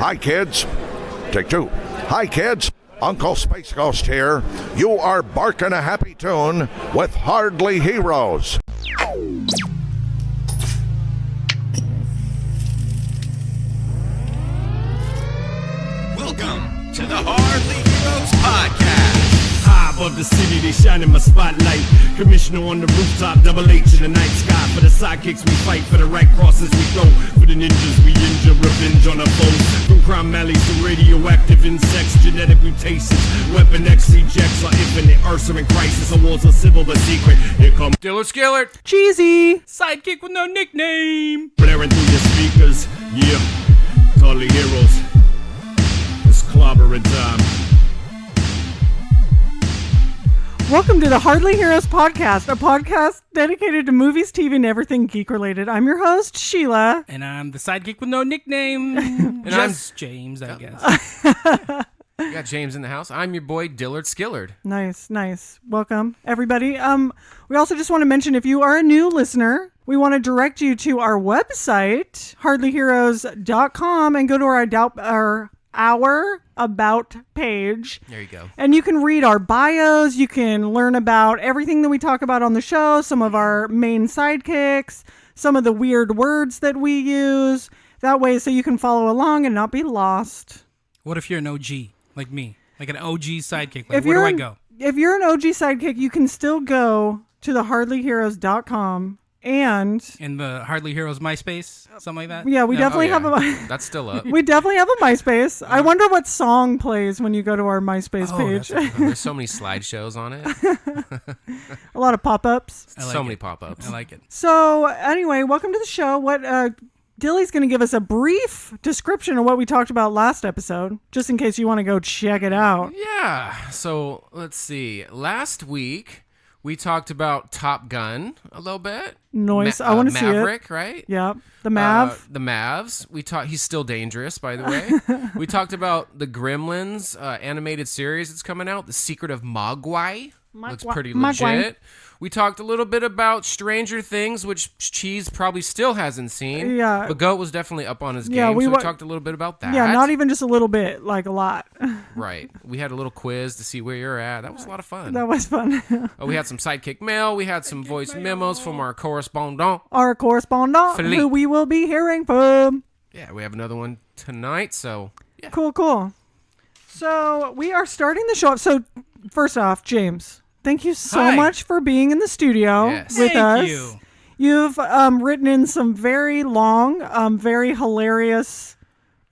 Hi, kids. Take two. Hi, kids. Uncle Space Ghost here. You are barking a happy tune with Hardly Heroes. Welcome to the Hardly Heroes Podcast. High above the city, they shine in my spotlight. Commissioner on the rooftop, double H in the night sky. For the sidekicks we fight, for the right crosses we throw. For the ninjas we injure, revenge on our foes. From crime alleys to radioactive insects, genetic mutations. Weapon X rejects our infinite Ursa in crisis. Our wars are civil but secret. Here come Dillard Skillard, Cheesy. Sidekick with No Nickname. Blaring through your speakers, yeah. Hardly Heroes. It's clobbering time. Welcome to the Hardly Heroes Podcast, a podcast dedicated to movies, TV, and everything geek-related. I'm your host, Sheila. And I'm the sidekick with no nickname. And Just I'm James, I guess. We got James in the house. I'm your boy, Dillard Skillard. Nice. Welcome, everybody. We also just want to mention, if you are a new listener, we want to direct you to our website, hardlyheroes.com, and go to our About page. There you go. And you can read our bios. You can learn about everything that we talk about on the show, some of our main sidekicks, some of the weird words that we use. That way, so you can follow along and not be lost. What if you're an OG, like me? Like an OG sidekick? Like, where do I go? If you're an OG sidekick, you can still go to the hardlyheroes.com. And in the Hardly Heroes MySpace, something like that. Yeah, we definitely have a. That's still up. We definitely have a MySpace. I wonder what song plays when you go to our MySpace page. There's so many slideshows on it. A lot of pop-ups. Many pop-ups. I like it. So anyway, welcome to the show. What Dilly's going to give us a brief description of what we talked about last episode, just in case you want to go check it out. Yeah. So let's see. Last week we talked about Top Gun a little bit. Nice. I want to see it. Maverick, right? Yeah. The Mav. The Mavs. He's still dangerous, by the way. We talked about the Gremlins animated series that's coming out. The Secret of Mogwai. Looks pretty legit. We talked a little bit about Stranger Things, which Cheese probably still hasn't seen. Yeah. But Goat was definitely up on his game, so we talked a little bit about that. Yeah, not even just a little bit, like a lot. Right. We had a little quiz to see where you're at. That was a lot of fun. That was fun. We had some sidekick mail. We had some voice memos from our correspondent. Philippe. Who we will be hearing from. Yeah, we have another one tonight, so yeah. Cool. So we are starting the show up. So first off, James, thank you so much for being in the studio with us. Thank you. You've written in some very long, very hilarious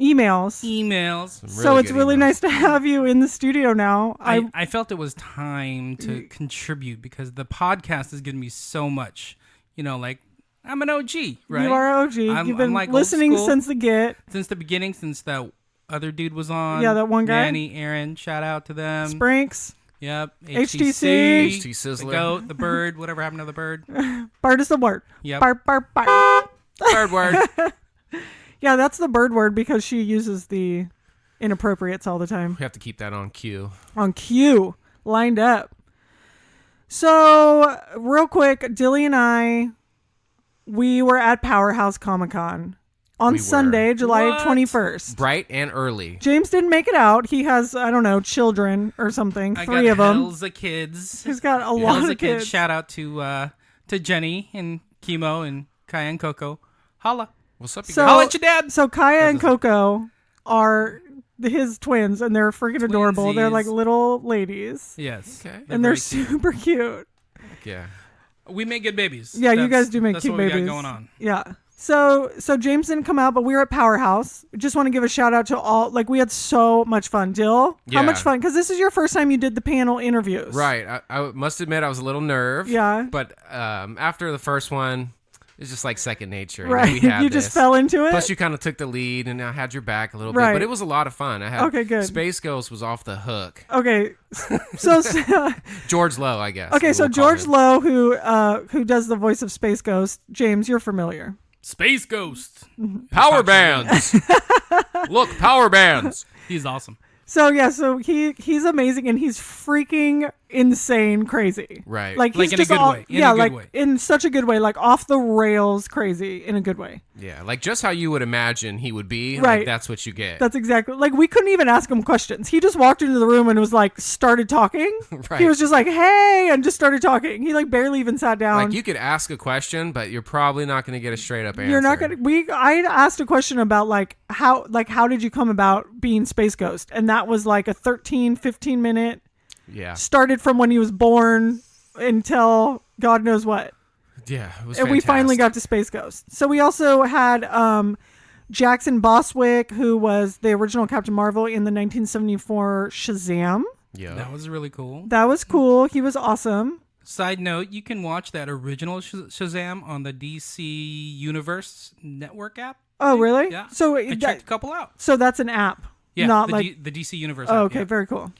emails. So it's really nice to have you in the studio now. I felt it was time to contribute because the podcast has given me so much. You know, like, I'm an OG, right? You are OG. You've been like listening since the beginning, since that other dude was on. Yeah, that one guy. Manny, Aaron, shout out to them. Sprinks. Yep. HTC. HT Sizzler. The goat, the bird, whatever happened to the bird. Bird is the word. Yep. Bark. Bird word. Yeah, that's the bird word because she uses the inappropriates all the time. We have to keep that on cue. On cue. Lined up. So, real quick, Dilly and I, we were at Powerhouse Comic Con on Sunday, July 21st. Bright and early. James didn't make it out. He has, I don't know, children or something. Three of them. Hells of kids. He's got a lot of kids. Shout out to Jenny and Chemo and Kaya and Coco. Holla. What's up, you guys? Holla at your dad. So Kaya and Coco are his twins, and they're freaking adorable. They're like little ladies. Yes. Okay. And they're super cute. Yeah. We make good babies. Yeah, you guys do make cute babies. That's what we got going on. Yeah. So James didn't come out, but we were at Powerhouse. Just want to give a shout out to all. Like, we had so much fun. Dill, how much fun? Because this is your first time you did the panel interviews. Right. I must admit I was a little nerved. Yeah. But after the first one, it's just like second nature. Right. You just fell into it? Plus, you kind of took the lead, and I had your back a little bit. But it was a lot of fun. Okay, good. Space Ghost was off the hook. Okay. So George Lowe, I guess. Okay, so George Lowe, who does the voice of Space Ghost, James, you're familiar. Space Ghost. Power bands. Look, power bands. He's awesome. So he's amazing, and he's freaking insane crazy. Right. Like Like he's in a just good all, way. In yeah, a good like way. in such a good way, like off the rails crazy in a good way. Yeah, like just how you would imagine he would be. Right. Like, that's what you get. That's exactly like we couldn't even ask him questions. He just walked into the room and was like started talking. Right. He was just like, "Hey," and just started talking. He like barely even sat down. Like you could ask a question, but you're probably not going to get a straight up answer. You're not gonna. I asked a question about how did you come about being Space Ghost, and that was like a 15 minute. Yeah. Started from when he was born until God knows what. Yeah. It was And we finally fantastic. got to Space Ghost. So we also had Jackson Boswick, who was the original Captain Marvel in the 1974 Shazam. Yeah. That was really cool. That was cool. He was awesome. Side note, you can watch that original Shazam on the DC Universe Network app. Oh, really? Yeah. So I checked a couple out. So that's an app. Yeah, Not the, like. the DC Universe Oh, app. okay. Yeah. Very cool.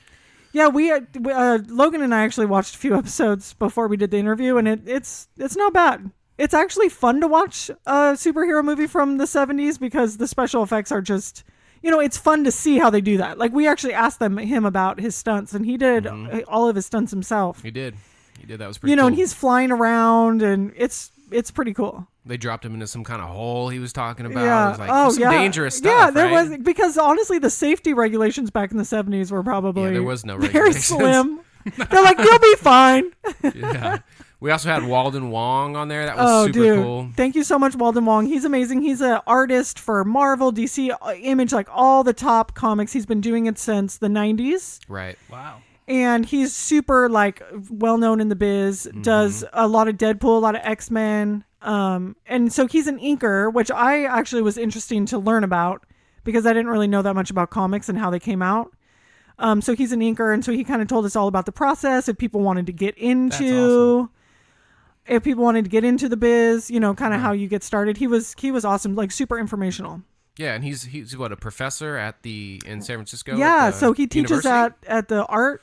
Yeah, we Logan and I actually watched a few episodes before we did the interview, and it's not bad. It's actually fun to watch a superhero movie from the 70s because the special effects are just, it's fun to see how they do that. Like we actually asked him about his stunts, and he did all of his stunts himself. He did. That was pretty cool. And he's flying around, and it's pretty cool. They dropped him into some kind of hole he was talking about. Yeah. It was like some dangerous stuff. Yeah, there right? was, because honestly, the safety regulations back in the 70s were probably there was no very regulations. slim. They're like, you'll be fine. Yeah. We also had Walden Wong on there. That was super cool. Thank you so much, Walden Wong. He's amazing. He's an artist for Marvel, DC, Image, like all the top comics. He's been doing it since the 90s. Right. Wow. And he's super well known in the biz, does a lot of Deadpool, a lot of X-Men. And so he's an inker, which I actually was interesting to learn about because I didn't really know that much about comics and how they came out. So he's an inker, and so he kind of told us all about the process. If people wanted to get into, if people wanted to get into the biz, kind of how you get started. He was awesome, like super informational. Yeah, and he's what, a professor in San Francisco? Yeah, at the so he teaches university? at the Art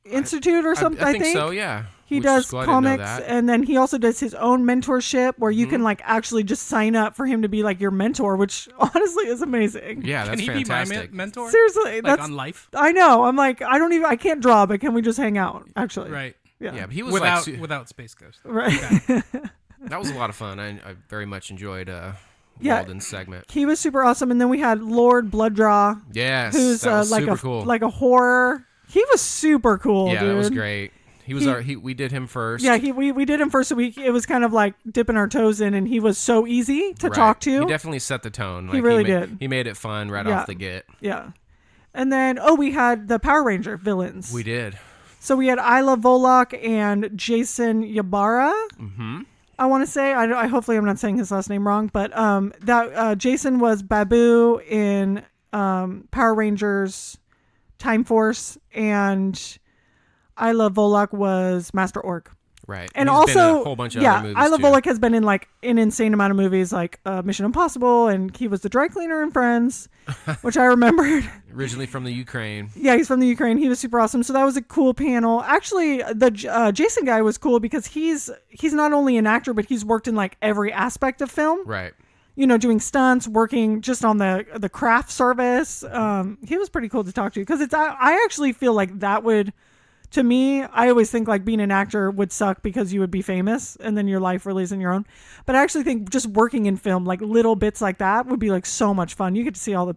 Institute or something. I think so. Yeah. He Which does is cool. I didn't know comics, that. and then he also does his own mentorship where you can like actually just sign up for him to be like your mentor, which honestly is amazing. Yeah, that's Can he fantastic. be my mentor? Seriously, Like that's on life? I know. I'm like, I can't draw, but can we just hang out? Actually, Right. Yeah, Yeah, but he was Without Space Ghost. right. that was a lot of fun. I very much enjoyed Yeah. Walden's segment. He was super awesome, and then we had Lord Blooddraw, Yes, who's that was like super cool. like a horror. He was super cool, yeah, dude. that was great. He was we did him first. Yeah, we did him first, so it was kind of like dipping our toes in, and he was so easy to Right. talk to. He definitely set the tone. He really did. He made it fun right Yeah. off the get. Yeah. And then, we had the Power Ranger villains. We did. So we had Isla Volok and Jason Ybarra. Mm-hmm. I want to say, I hopefully I'm not saying his last name wrong, but Jason was Babu in Power Rangers Time Force, and Isla Volok was Master Orc. Right. And he's also, been in a whole bunch of other movies Isla too. Volok has been in like an insane amount of movies, like Mission Impossible, and he was the dry cleaner in Friends, which I remembered. Originally from the Ukraine. Yeah, he's from the Ukraine. He was super awesome. So that was a cool panel. Actually, the Jason guy was cool because he's not only an actor, but he's worked in like every aspect of film. Right. Doing stunts, working just on the craft service. He was pretty cool to talk to because I actually feel like that would. To me, I always think like being an actor would suck because you would be famous and then your life really isn't your own. But I actually think just working in film, like little bits like that would be like so much fun. You get to see all the,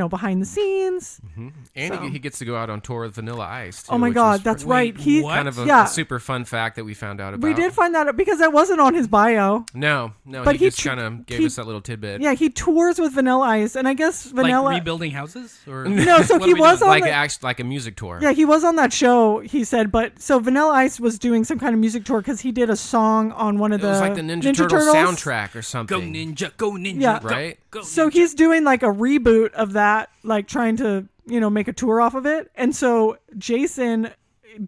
behind the scenes. Mm-hmm. And he gets to go out on tour with Vanilla Ice too, Oh my which God, is that's right. He what? kind of Yeah. a super fun fact that we found out about. We did find that out because that wasn't on his bio. No, But he just he kind of gave us that little tidbit. Yeah, he tours with Vanilla Ice, and I guess Vanilla. Like rebuilding houses? Or No, so what he are we was doing? on Like a music tour. Yeah, he was on that show. He said, but so Vanilla Ice was doing some kind of music tour because he did a song on one of It was like the Ninja Turtles soundtrack or Go something. Ninja, go Ninja. Yeah. go, Right? Go So Ninja. he's doing like a reboot of that, like trying to, make a tour off of it. And so Jason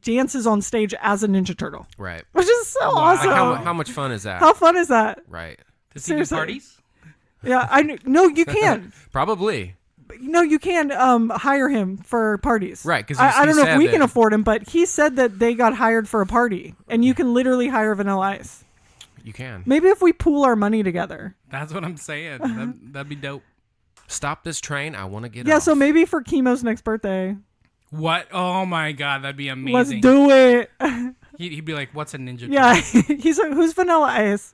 dances on stage as a Ninja Turtle, Right. which is so Like awesome. how much fun is that? How fun is that? Right. Does he do seriously. parties? Yeah, no, you can. Probably. No, you can hire him for parties. Right, 'cause I he don't know if said we that- can afford him, but he said that they got hired for a party, and you can literally hire Vanilla Ice. You can. Maybe if we pool our money together. That's what I'm saying. That'd be dope. Stop this train. I want to get Yeah, off. so maybe for Chemo's next birthday, What? Oh my God, that'd be amazing. Let's do it. He'd be like, "What's a ninja?" Yeah, Turtle?" he's like, who's Vanilla Ice?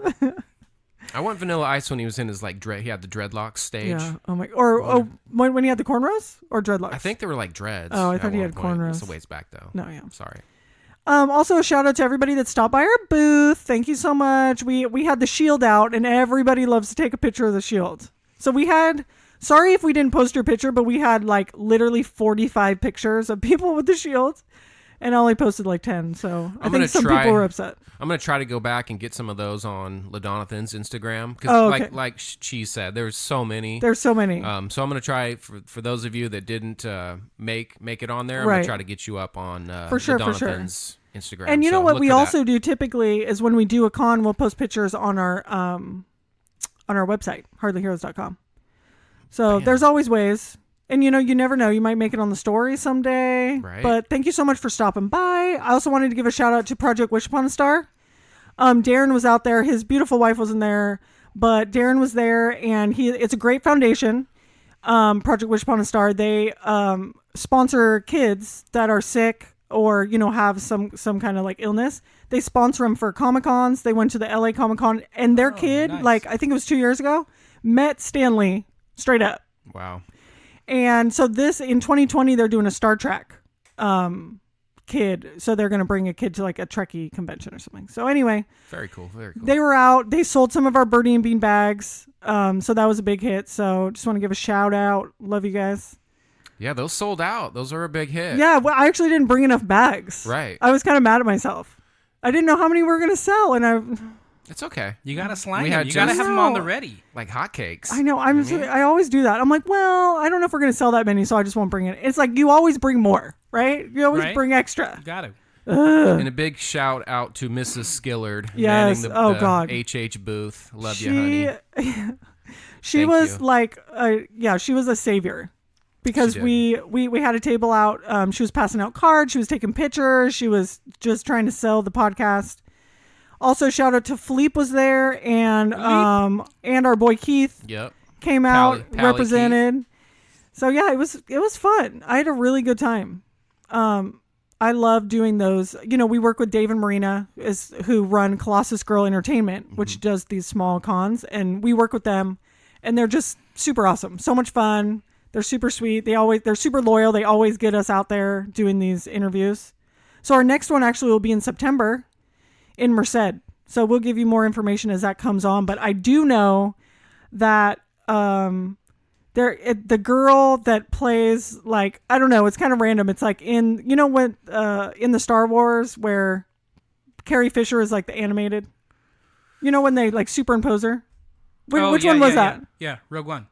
I want Vanilla Ice when he was in his like he had the dreadlocks stage. Yeah. Oh my. Or when he had the cornrows or dreadlocks. I think they were like dreads. Oh, I at thought he one had point. cornrows. It's a ways back though. No, yeah. Sorry. Also, a shout out to everybody that stopped by our booth. Thank you so much. We had the shield out, and everybody loves to take a picture of the shield. So we had. Sorry if we didn't post your picture, but we had like literally 45 pictures of people with the shield, and I only posted like 10. So I think some people were upset. I'm gonna try to go back and get some of those on LaDonathan's Instagram because, okay. like she said, there's so many. There's so many. So I'm gonna try for those of you that didn't make it on there. I'm Right. gonna try to get you up on For sure. LaDonathan's Instagram. And you know So what look we for also that. do typically is when we do a con, we'll post pictures on our website, hardlyheroes.com. So there's always ways. And you never know. You might make it on the story someday. Right. But thank you so much for stopping by. I also wanted to give a shout out to Project Wish Upon a Star. Darren was out there. His beautiful wife wasn't there, but Darren was there, and it's a great foundation. Project Wish Upon a Star. They sponsor kids that are sick or have some kind of like illness. They sponsor them for Comic Cons. They went to the LA Comic Con, and their kid, nice. like I think it was 2 years ago, met Stan Lee straight up. Wow. And so in 2020, they're doing a Star Trek kid. So they're going to bring a kid to like a Trekkie convention or something. So anyway, Very cool. Very cool. they were out. They sold some of our Birdie and Bean bags. So that was a big hit. So just want to give a shout out. Love you guys. Yeah, those sold out. Those are a big hit. Yeah, well, I actually didn't bring enough bags. Right. I was kind of mad at myself. I didn't know how many we were going to sell. And It's okay. You gotta slang We him. had You gotta just- have him on the ready. Like hotcakes. I know. I always do that. I'm like, well, I don't know if we're going to sell that many, so I just won't bring it. It's like you always bring more, right? You always Right. bring extra. You gotta. And a big shout out to Mrs. Skillard. Yes. Manning Oh, the God. HH booth. Love you, honey. She Thank was you. like, she was a savior because She we had a table out. She was passing out cards. She was taking pictures. She was just trying to sell the podcast. Also, shout out to Philippe was there, and our boy Keith Yep. came out Pally represented. So yeah, it was fun. I had a really good time. I love doing those. We work with Dave and Marina, who run Colossus Girl Entertainment, which does these small cons, and we work with them, and they're just super awesome. So much fun. They're super sweet. They're super loyal. They always get us out there doing these interviews. So our next one actually will be in September in Merced. So we'll give you more information as that comes on. But I do know that the girl that plays, like, I don't know, it's kind of random. It's like in the Star Wars where Carrie Fisher is like the animated. When they like superimpose her? Which one was that? Yeah, Rogue One.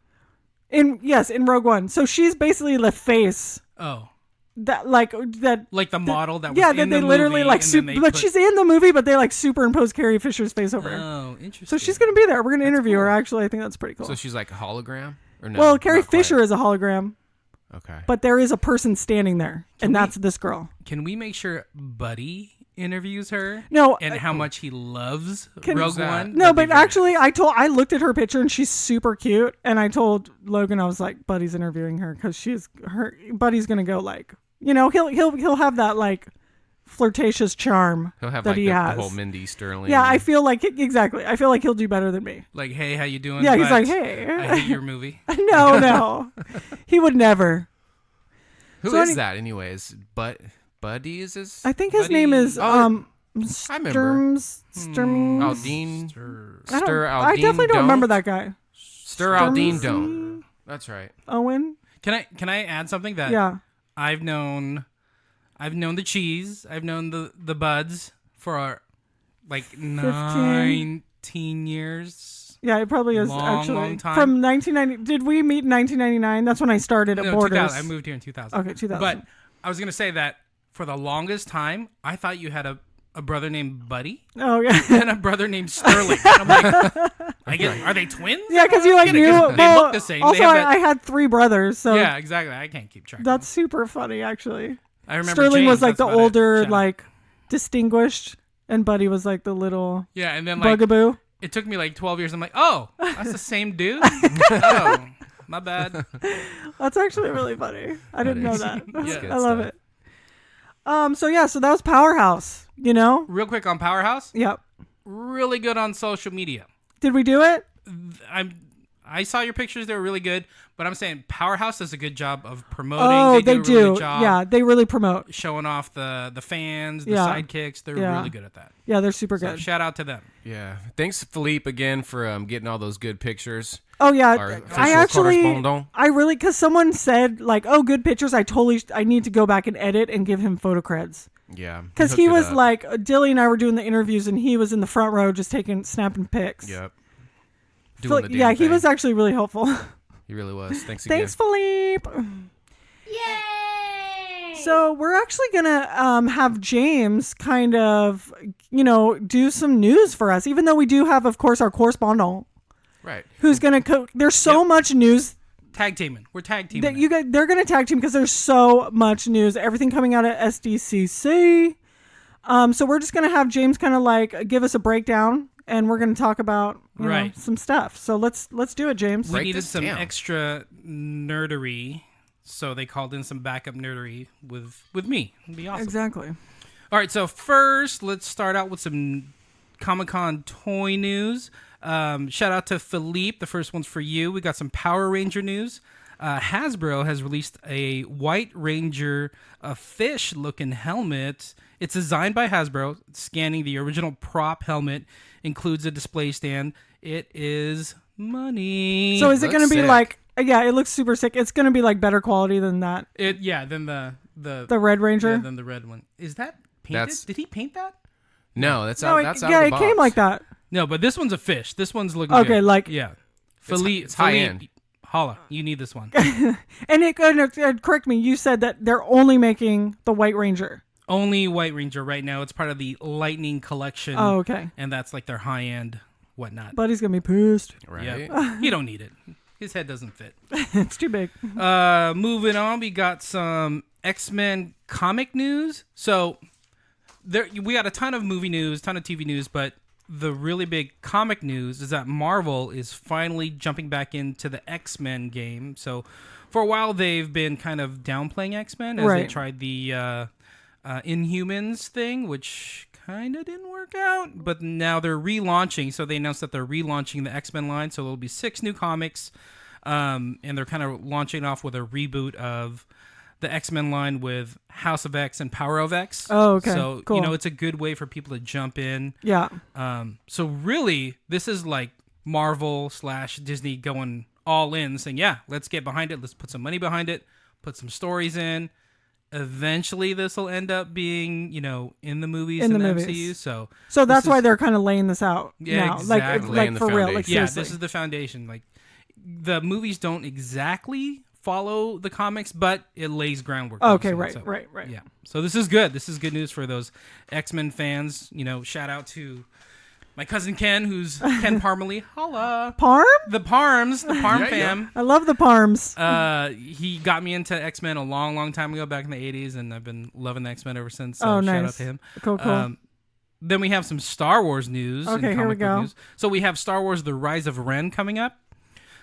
In Rogue One. So she's basically the face Oh. that Like the model that was yeah, in that the they literally movie, like and then they but put- she's in the movie, but they like superimpose Carrie Fisher's face over her. Oh, interesting. So she's gonna be there. We're gonna interview her. Actually, I think that's pretty cool. So she's like a hologram? Or no? Well, Carrie Not quite. Fisher is a hologram, Okay. but there is a person standing there, and that's this girl. Can we make sure Buddy interviews her? No, And how much he loves Can- Rogue Who's that? One? No, That'd be but very actually, nice. I looked at her picture and she's super cute, and I told Logan, I was like, Buddy's interviewing her because Buddy's gonna go like, he'll have that like flirtatious charm He'll have that like he the has. whole Mindy Sterling. Yeah, I feel like exactly. I feel like he'll do better than me. Like, hey, how you doing? Yeah, he's bud? like, hey. I hate your movie. No, he would never. Who So is that, anyways? Buddy is his? I think his Buddy- name is I remember. Sturms. Aldine. I Stir I Aldine definitely don't remember that guy. Stir Aldine Sturmsy? don't. That's right. Owen. Can I add something that Yeah. I've known the cheese. I've known the buds for like 19 years. Yeah, it probably is Long, actually long time. from 1990. Did we meet in 1999? That's when I started at No, Borders. 2000. I moved here in 2000. Okay, 2000. But I was gonna say that for the longest time, I thought you had a brother named Buddy Oh yeah, and a brother named Sterling. I'm like, are they twins? yeah, because you like Get it, knew. 'cause they look the same. They Also, have that- I had 3 brothers, so Yeah, exactly. I can't keep track. of that's super funny actually. I remember Sterling James, was like that's the about it. older, Shout out. like distinguished, and Buddy was like the little Yeah, and then like bugaboo. it took me like 12 years. I'm like, oh, that's the same dude. Oh, My bad. That's actually really funny. I didn't know that. Good I love stuff. it. So that was Powerhouse, you know? Real quick on Powerhouse. Yep. Really good on social media. Did we do it? I saw your pictures. They were really good. But I'm saying Powerhouse does a good job of promoting. Oh, they do. A really good job Yeah, they really promote. showing off the fans, the Yeah. sidekicks. They're really good at that. Yeah, they're super So good. shout out to them. Yeah. Thanks, Philippe, again for getting all those good pictures. Oh yeah, Our I official actually, correspondent. because someone said like, oh, good pictures. I need to go back and edit and give him photo creds. Yeah. Because hooked he it was up. like, Dilly and I were doing the interviews, and he was in the front row just snapping pics. Yep. Phil- Doing the damn yeah, he thing. was actually really helpful. He really was. Thanks again. Thanks, Philippe. Yay! So we're actually gonna have James kind of, do some news for us, even though we do have, of course, our correspondent Right. who's gonna. There's so much news Tag teaming. We're tag teaming. that you guys they're gonna tag team because there's so much news, everything coming out of SDCC. So we're just gonna have James kind of like give us a breakdown, and we're gonna talk about you know, Right. some stuff. So let's do it, James. We Break needed this some down. extra nerdery, so they called in some backup nerdery with me. It'd be awesome. Exactly. All right, so first, let's start out with some Comic-Con toy news. Shout out to Philippe. The first one's for you. We got some Power Ranger news. Hasbro has released a White Ranger fish-looking helmet. It's designed by Hasbro. Scanning the original prop helmet includes a display stand. It is money. So is it Looks going to be sick. like? Yeah, it looks super sick. It's going to be like better quality than that. Than The Red Ranger. Yeah, than the red one. Is that painted? That's- Did he paint that? No, that's No, out. That's out yeah, of the it box. came like that. No, but this one's a fish. This one's looking Okay, good. like- yeah. It's high end. Holla, you need this one. And correct me. You said that they're only making the White Ranger. Only White Ranger right now. It's part of the Lightning collection. Oh, okay. And that's like their high end whatnot. Buddy's gonna be pissed. Right. Yeah. He don't need it. His head doesn't fit. It's too big. Moving on, we got some X-Men comic news. So we got a ton of movie news, ton of TV news, but the really big comic news is that Marvel is finally jumping back into the X-Men game. So for a while, they've been kind of downplaying X-Men as they Right. tried the Inhumans thing, which kind of didn't work out. But now they're relaunching. So they announced that they're relaunching the X-Men line. So there'll be 6 new comics. And they're kind of launching off with a reboot of the X-Men line with House of X and Power of X. Oh, okay. So, Cool. it's a good way for people to jump in. Yeah. So really, this is like Marvel / Disney going all in, saying, yeah, let's get behind it. Let's put some money behind it, put some stories in. Eventually, this will end up being, in the movies In the and movies. MCU. So that's this why is- they're kind of laying this out Yeah, now. exactly. Like Laying the for real. Like foundation. yeah, seriously. this is the foundation. Like the movies don't exactly follow the comics, but it lays groundwork. Okay, obviously. right. Yeah. So this is good. This is good news for those X-Men fans. Shout out to my cousin Ken, who's Ken Parmalee. Holla. Parm? The Parms, the Parm Yeah, fam. I love the Parms. He got me into X-Men a long, long time ago, back in the 80s, and I've been loving the X-Men ever since. So Oh, shout out nice. to him. Cool. Then we have some Star Wars news. and Okay, here we comic book go. News. So we have Star Wars: The Rise of Ren coming up.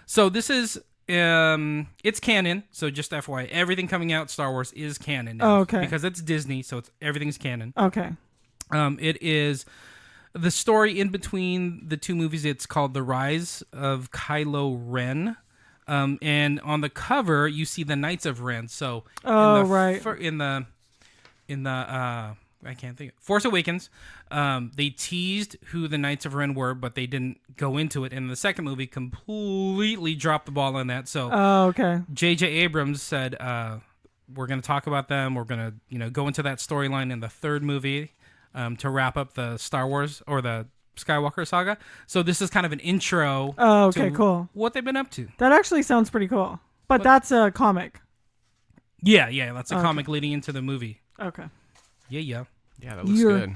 So this is it's canon. So just FYI, everything coming out Star Wars is canon now. Oh, okay. Because it's Disney, so everything's canon. Okay. It is the story in between the two movies. It's called The Rise of Kylo Ren. And on the cover, you see the Knights of Ren. So right. in the I can't think. Force Awakens, they teased who the Knights of Ren were, but they didn't go into it. And the second movie completely dropped the ball on that. So Oh, okay. J.J. Abrams said, we're going to talk about them. We're going to, go into that storyline in the third movie to wrap up the Star Wars or the Skywalker saga. So this is kind of an intro Oh, okay, to cool. what they've been up to. That actually sounds pretty cool. But that's a comic. Yeah, that's a Okay. comic leading into the movie. Okay. Yeah. Yeah, that looks You're- good.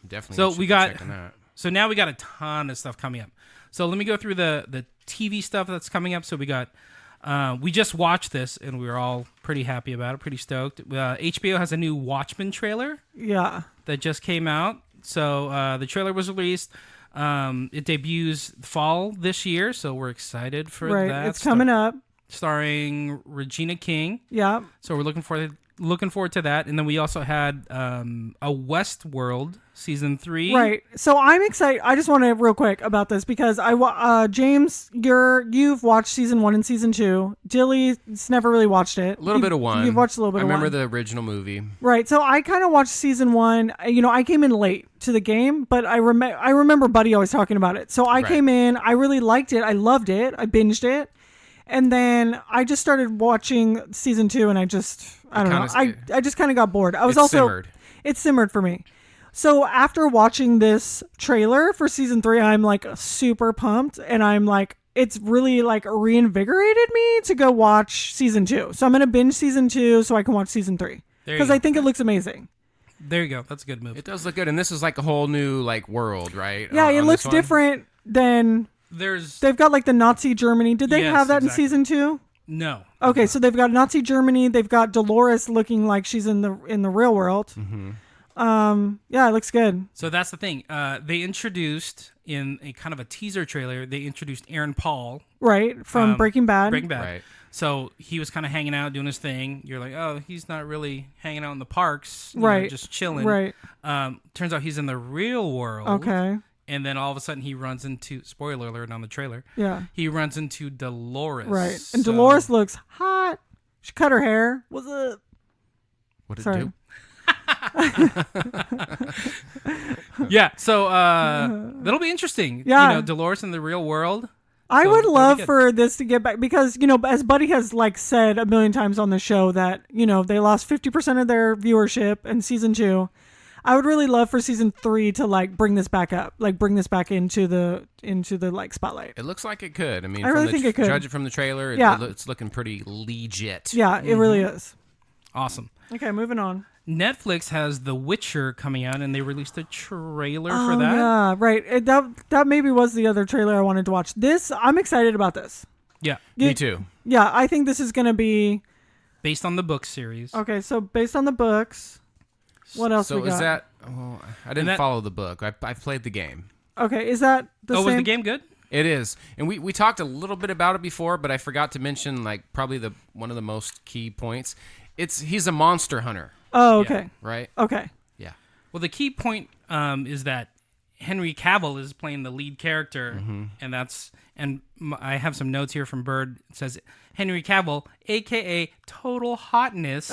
Definitely. So should we be got- checking that. So now we got a ton of stuff coming up. So let me go through the TV stuff that's coming up. So we got, we just watched this and we were all pretty happy about it, pretty stoked. HBO has a new Watchmen trailer Yeah. that just came out. So the trailer was released. It debuts fall this year, so we're excited for Right. that. It's coming up. starring Regina King. Yeah. So we're looking forward to that. And then we also had a Westworld season 3. Right. So I'm excited. I just want to real quick about this because James, you've watched season 1 and season 2. Dilly's never really watched it. A little bit of 1. You've watched a little bit of 1. I remember the original movie. Right. So I kind of watched season 1. I came in late to the game, but I remember Buddy always talking about it. So I came in. I really liked it. I loved it. I binged it. And then I just started watching season 2, and I just kind of got bored. It simmered for me. So after watching this trailer for season 3, I'm like super pumped, and I'm like, it's really like reinvigorated me to go watch season 2. So I'm gonna binge season 2 so I can watch season 3 because I think it looks amazing. There you go. That's a good move. It does look good, and this is like a whole new like world, right? Yeah, it looks different than. They've got like the Nazi Germany. Did they have that in season 2? No. Okay, so they've got Nazi Germany. They've got Dolores looking like she's in the real world. Mm-hmm. Yeah, it looks good. So that's the thing. They introduced in a kind of a teaser trailer. They introduced Aaron Paul, right, from Breaking Bad. Right. So he was kind of hanging out, doing his thing. You're like, oh, he's not really hanging out in the parks, right? Just chilling, right? Turns out he's in the real world. Okay. And then all of a sudden he runs into, spoiler alert on the trailer. Yeah. He runs into Dolores. Right. And Dolores looks hot. She cut her hair. What's up? What did it do? Yeah. So that'll be interesting. Yeah. Dolores in the real world. I would love for this to get back because, as Buddy has like said a million times on the show that, they lost 50% of their viewership in season 2. I would really love for season 3 to like bring this back up, like bring this back into the like spotlight. It looks like it could. I mean, I really think it could. Judge it from the trailer. It's looking pretty legit. Yeah, it really is. Awesome. Okay, moving on. Netflix has The Witcher coming out, and they released a trailer for that. Yeah, right. That maybe was the other trailer I wanted to watch. This, I'm excited about this. Yeah, me too. Yeah, I think this is going to be based on the book series. Okay, so based on the books. What else we got? So is that... Oh, I didn't follow the book. I played the game. Okay, is that the same? Was the game good? It is. And we talked a little bit about it before, but I forgot to mention like probably one of the most key points. He's a monster hunter. Oh, okay. Yeah, right? Okay. Yeah. Well, the key point is that Henry Cavill is playing the lead character, and I have some notes here from Bird. It says Henry Cavill, a.k.a. Total Hotness,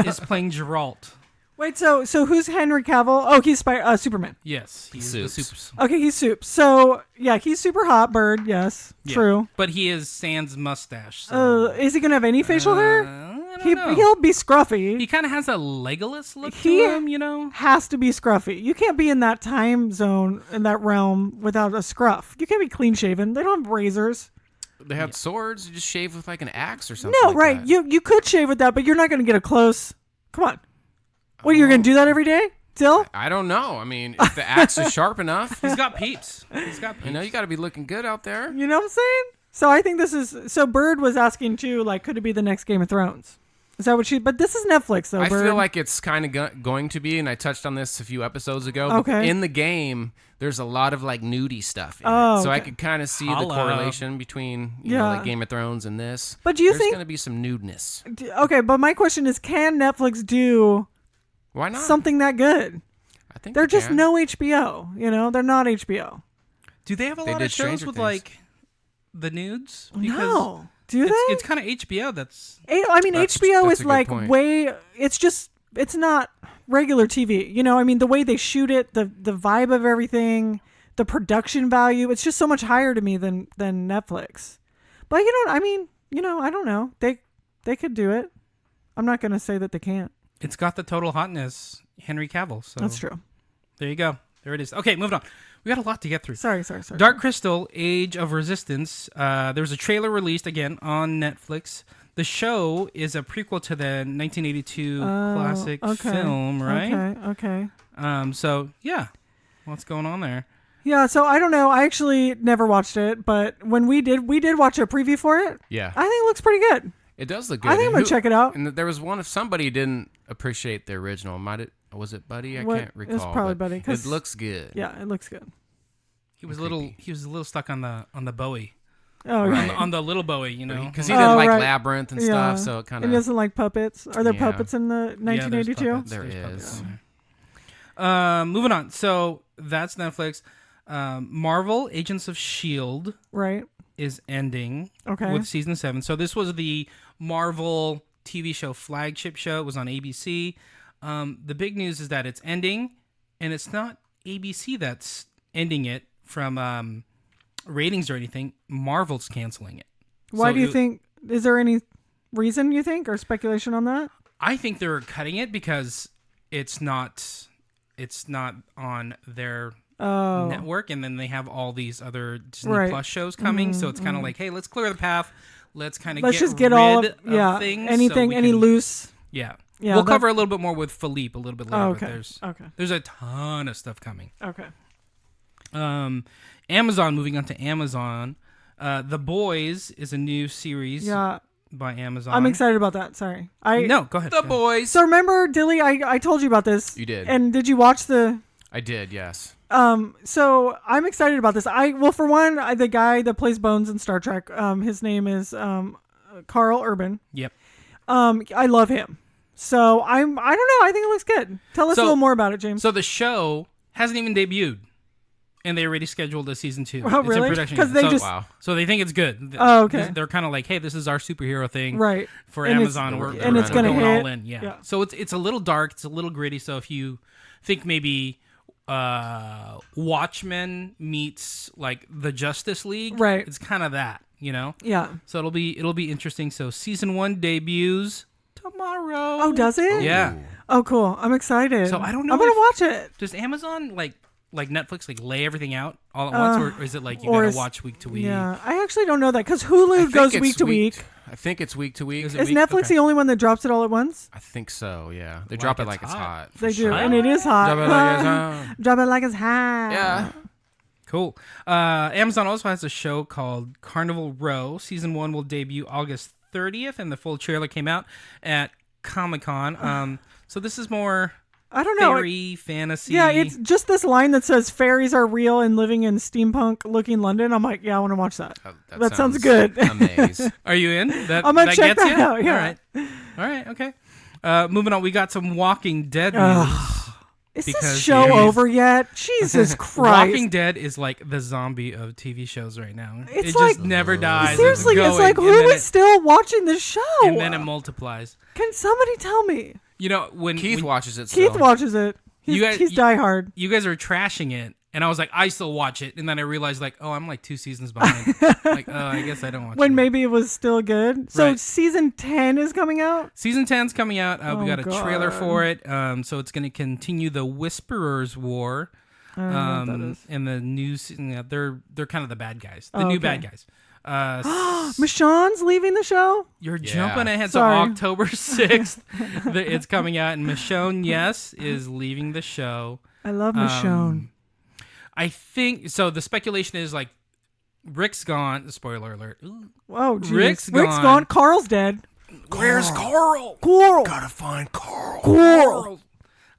is playing Geralt. Wait, so who's Henry Cavill? Oh, he's Superman. Yes, he's the Supes. Okay, he's Supes. So, yeah, he's super hot, Bird. Yes, true. But he is sans mustache. So. Is he going to have any facial hair? I don't know. He'll be scruffy. He kind of has a Legolas look to him, has to be scruffy. You can't be in that time zone, in that realm, without a scruff. You can't be clean-shaven. They don't have razors. They have swords. You just shave with like an axe or something. No, like right. That. You could shave with that, but you're not going to get a close. Come on. What, you're going to do that every day? Still? I don't know. I mean, if the axe is sharp enough. He's got peeps. You got to be looking good out there. You know what I'm saying? So I think this is... So Bird was asking, too, like, could it be the next Game of Thrones? Is that what she... But this is Netflix, though, Bird. I feel like it's kind of going to be, and I touched on this a few episodes ago. Okay. In the game, there's a lot of, like, nudie stuff in it. So I could kind of see the correlation between, you know, like Game of Thrones and this. But do you think... There's going to be some nudeness. Okay, but my question is, can Netflix do... Why not? Something that good? I think they're just no HBO. You know, they're not HBO. Do they have a lot of shows with like the nudes? Because no, do they? It's kind of HBO. HBO is like way. It's not regular TV. You know, I mean, the way they shoot it, the vibe of everything, the production value. It's just so much higher to me than Netflix. But you know, I mean, you know, I don't know. They could do it. I'm not gonna say that they can't. It's got the Total Hotness, Henry Cavill. So that's true. There you go. There it is. Okay, moving on. We got a lot to get through. Sorry. Dark Crystal, Age of Resistance. There was a trailer released again on Netflix. The show is a prequel to the 1982 classic film, right? Okay. So yeah, what's going on there? Yeah. So I don't know. I actually never watched it, but when we did watch a preview for it. Yeah. I think it looks pretty good. It does look good. I think I'm going to check it out. And there was one, if somebody didn't appreciate the original, was it Buddy? I can't recall. It was probably Buddy. It looks good. Yeah, it looks good. He was a little stuck on the Bowie. Oh, Right. on the little Bowie, you know. Because he didn't like right. Labyrinth and Yeah. stuff, so it kind And he of... doesn't like puppets. Are there Yeah. puppets in the 1982? puppets. There There's is. Moving on. So that's Netflix. Marvel Agents of S.H.I.E.L.D. Right. is ending Okay. with season 7. So this was the Marvel TV show flagship show. It was on ABC. The big news is that it's ending, and it's not ABC that's ending it from ratings or anything. Marvel's canceling it. Why So do you think? Is there any reason you think or speculation on that? I think they're cutting it because it's not on their network, and then they have all these other Disney Right. Plus shows coming. So it's kind of like, hey, let's clear the path. Let's kind of Let's get just get rid all of things. anything, so we any can- loose. Yeah. Yeah, We'll that- cover a little bit more with Philippe a little bit later. Oh, But okay. there's there's a ton of stuff coming. Okay. Amazon, moving on to Amazon. The Boys is a new series Yeah, by Amazon. I'm excited about that. Sorry. No, go ahead. The boys. So remember, Dilly, I told you about this. You did. And did you watch the? I did, yes. So I'm excited about this. For one, the guy that plays Bones in Star Trek, his name is Carl Urban. Yep. I love him. So I don't know. I think it looks good. Tell us a little more about it, James. So the show hasn't even debuted, and they already scheduled a season 2. Oh, It's really? in production. 'Cause they so, just- Wow. So they think it's good. Oh, okay. They're kind of like, hey, this is our superhero thing, Right. For And Amazon. and it's gonna going hit. all in. Yeah. Yeah. So it's a little dark. It's a little gritty. So if you think maybe Watchmen meets like the Justice League, Right. It's kind of that, you know. Yeah. So it'll be interesting. So season 1 debuts tomorrow. Oh, does it? Yeah. Oh, cool. I'm excited. So I don't know I'm gonna if- watch it. Does Amazon like Netflix lay everything out all at once, or is it like you or gotta is- watch week to week? Yeah, I actually don't know that because Hulu goes week to week. I think it's week to week. Is it Is week? Netflix Okay. the only one that drops it all at once? I think so, yeah. They drop it it's like it's hot. hot. for They do, sure. and it is hot. Drop it like it's hot. Drop it like it's hot. Yeah. Cool. Amazon also has a show called Carnival Row. Season 1 will debut August 30th, and the full trailer came out at Comic Con. So this is more I don't know. fairy fantasy. Yeah, it's just this line that says fairies are real and living in steampunk-looking London. I'm like, yeah, I want to watch that. That sounds good. Amazing. Are you in? That, I'm gonna that check gets that you? out, yeah. All right. Okay. Moving on, we got some Walking Dead news. Is this Because show you- over yet? Jesus Christ! Walking Dead is like the zombie of TV shows right now. It's it like- just never dies. Seriously, it's going, like and who then is still watching this show? and then it multiplies. Can somebody tell me? You know, when Keith when watches it Keith still. watches it. He's, You guys- he's diehard. you guys are trashing it, and I was like, I still watch it, and then I realized like, oh, I'm like 2 seasons behind. Like, oh, I guess I don't watch When it. maybe it was still good. So Right. season 10 is coming out. Season 10's coming out. We Oh, got a trailer God. for it. So it's going to continue the Whisperers War. I don't know what that is. And the new season, yeah, they're kind of the bad guys. The Oh, new okay. bad guys. Michonne's leaving the show? You're Yeah. jumping ahead. Sorry. So October 6th, it's coming out. And Michonne, yes, is leaving the show. I love Michonne. I think, so the speculation is like, Rick's gone. Spoiler alert. Ooh. Oh, geez. Rick's Rick's gone. gone. Carl's dead. Where's Carl? Coral. Gotta find Carl. Coral.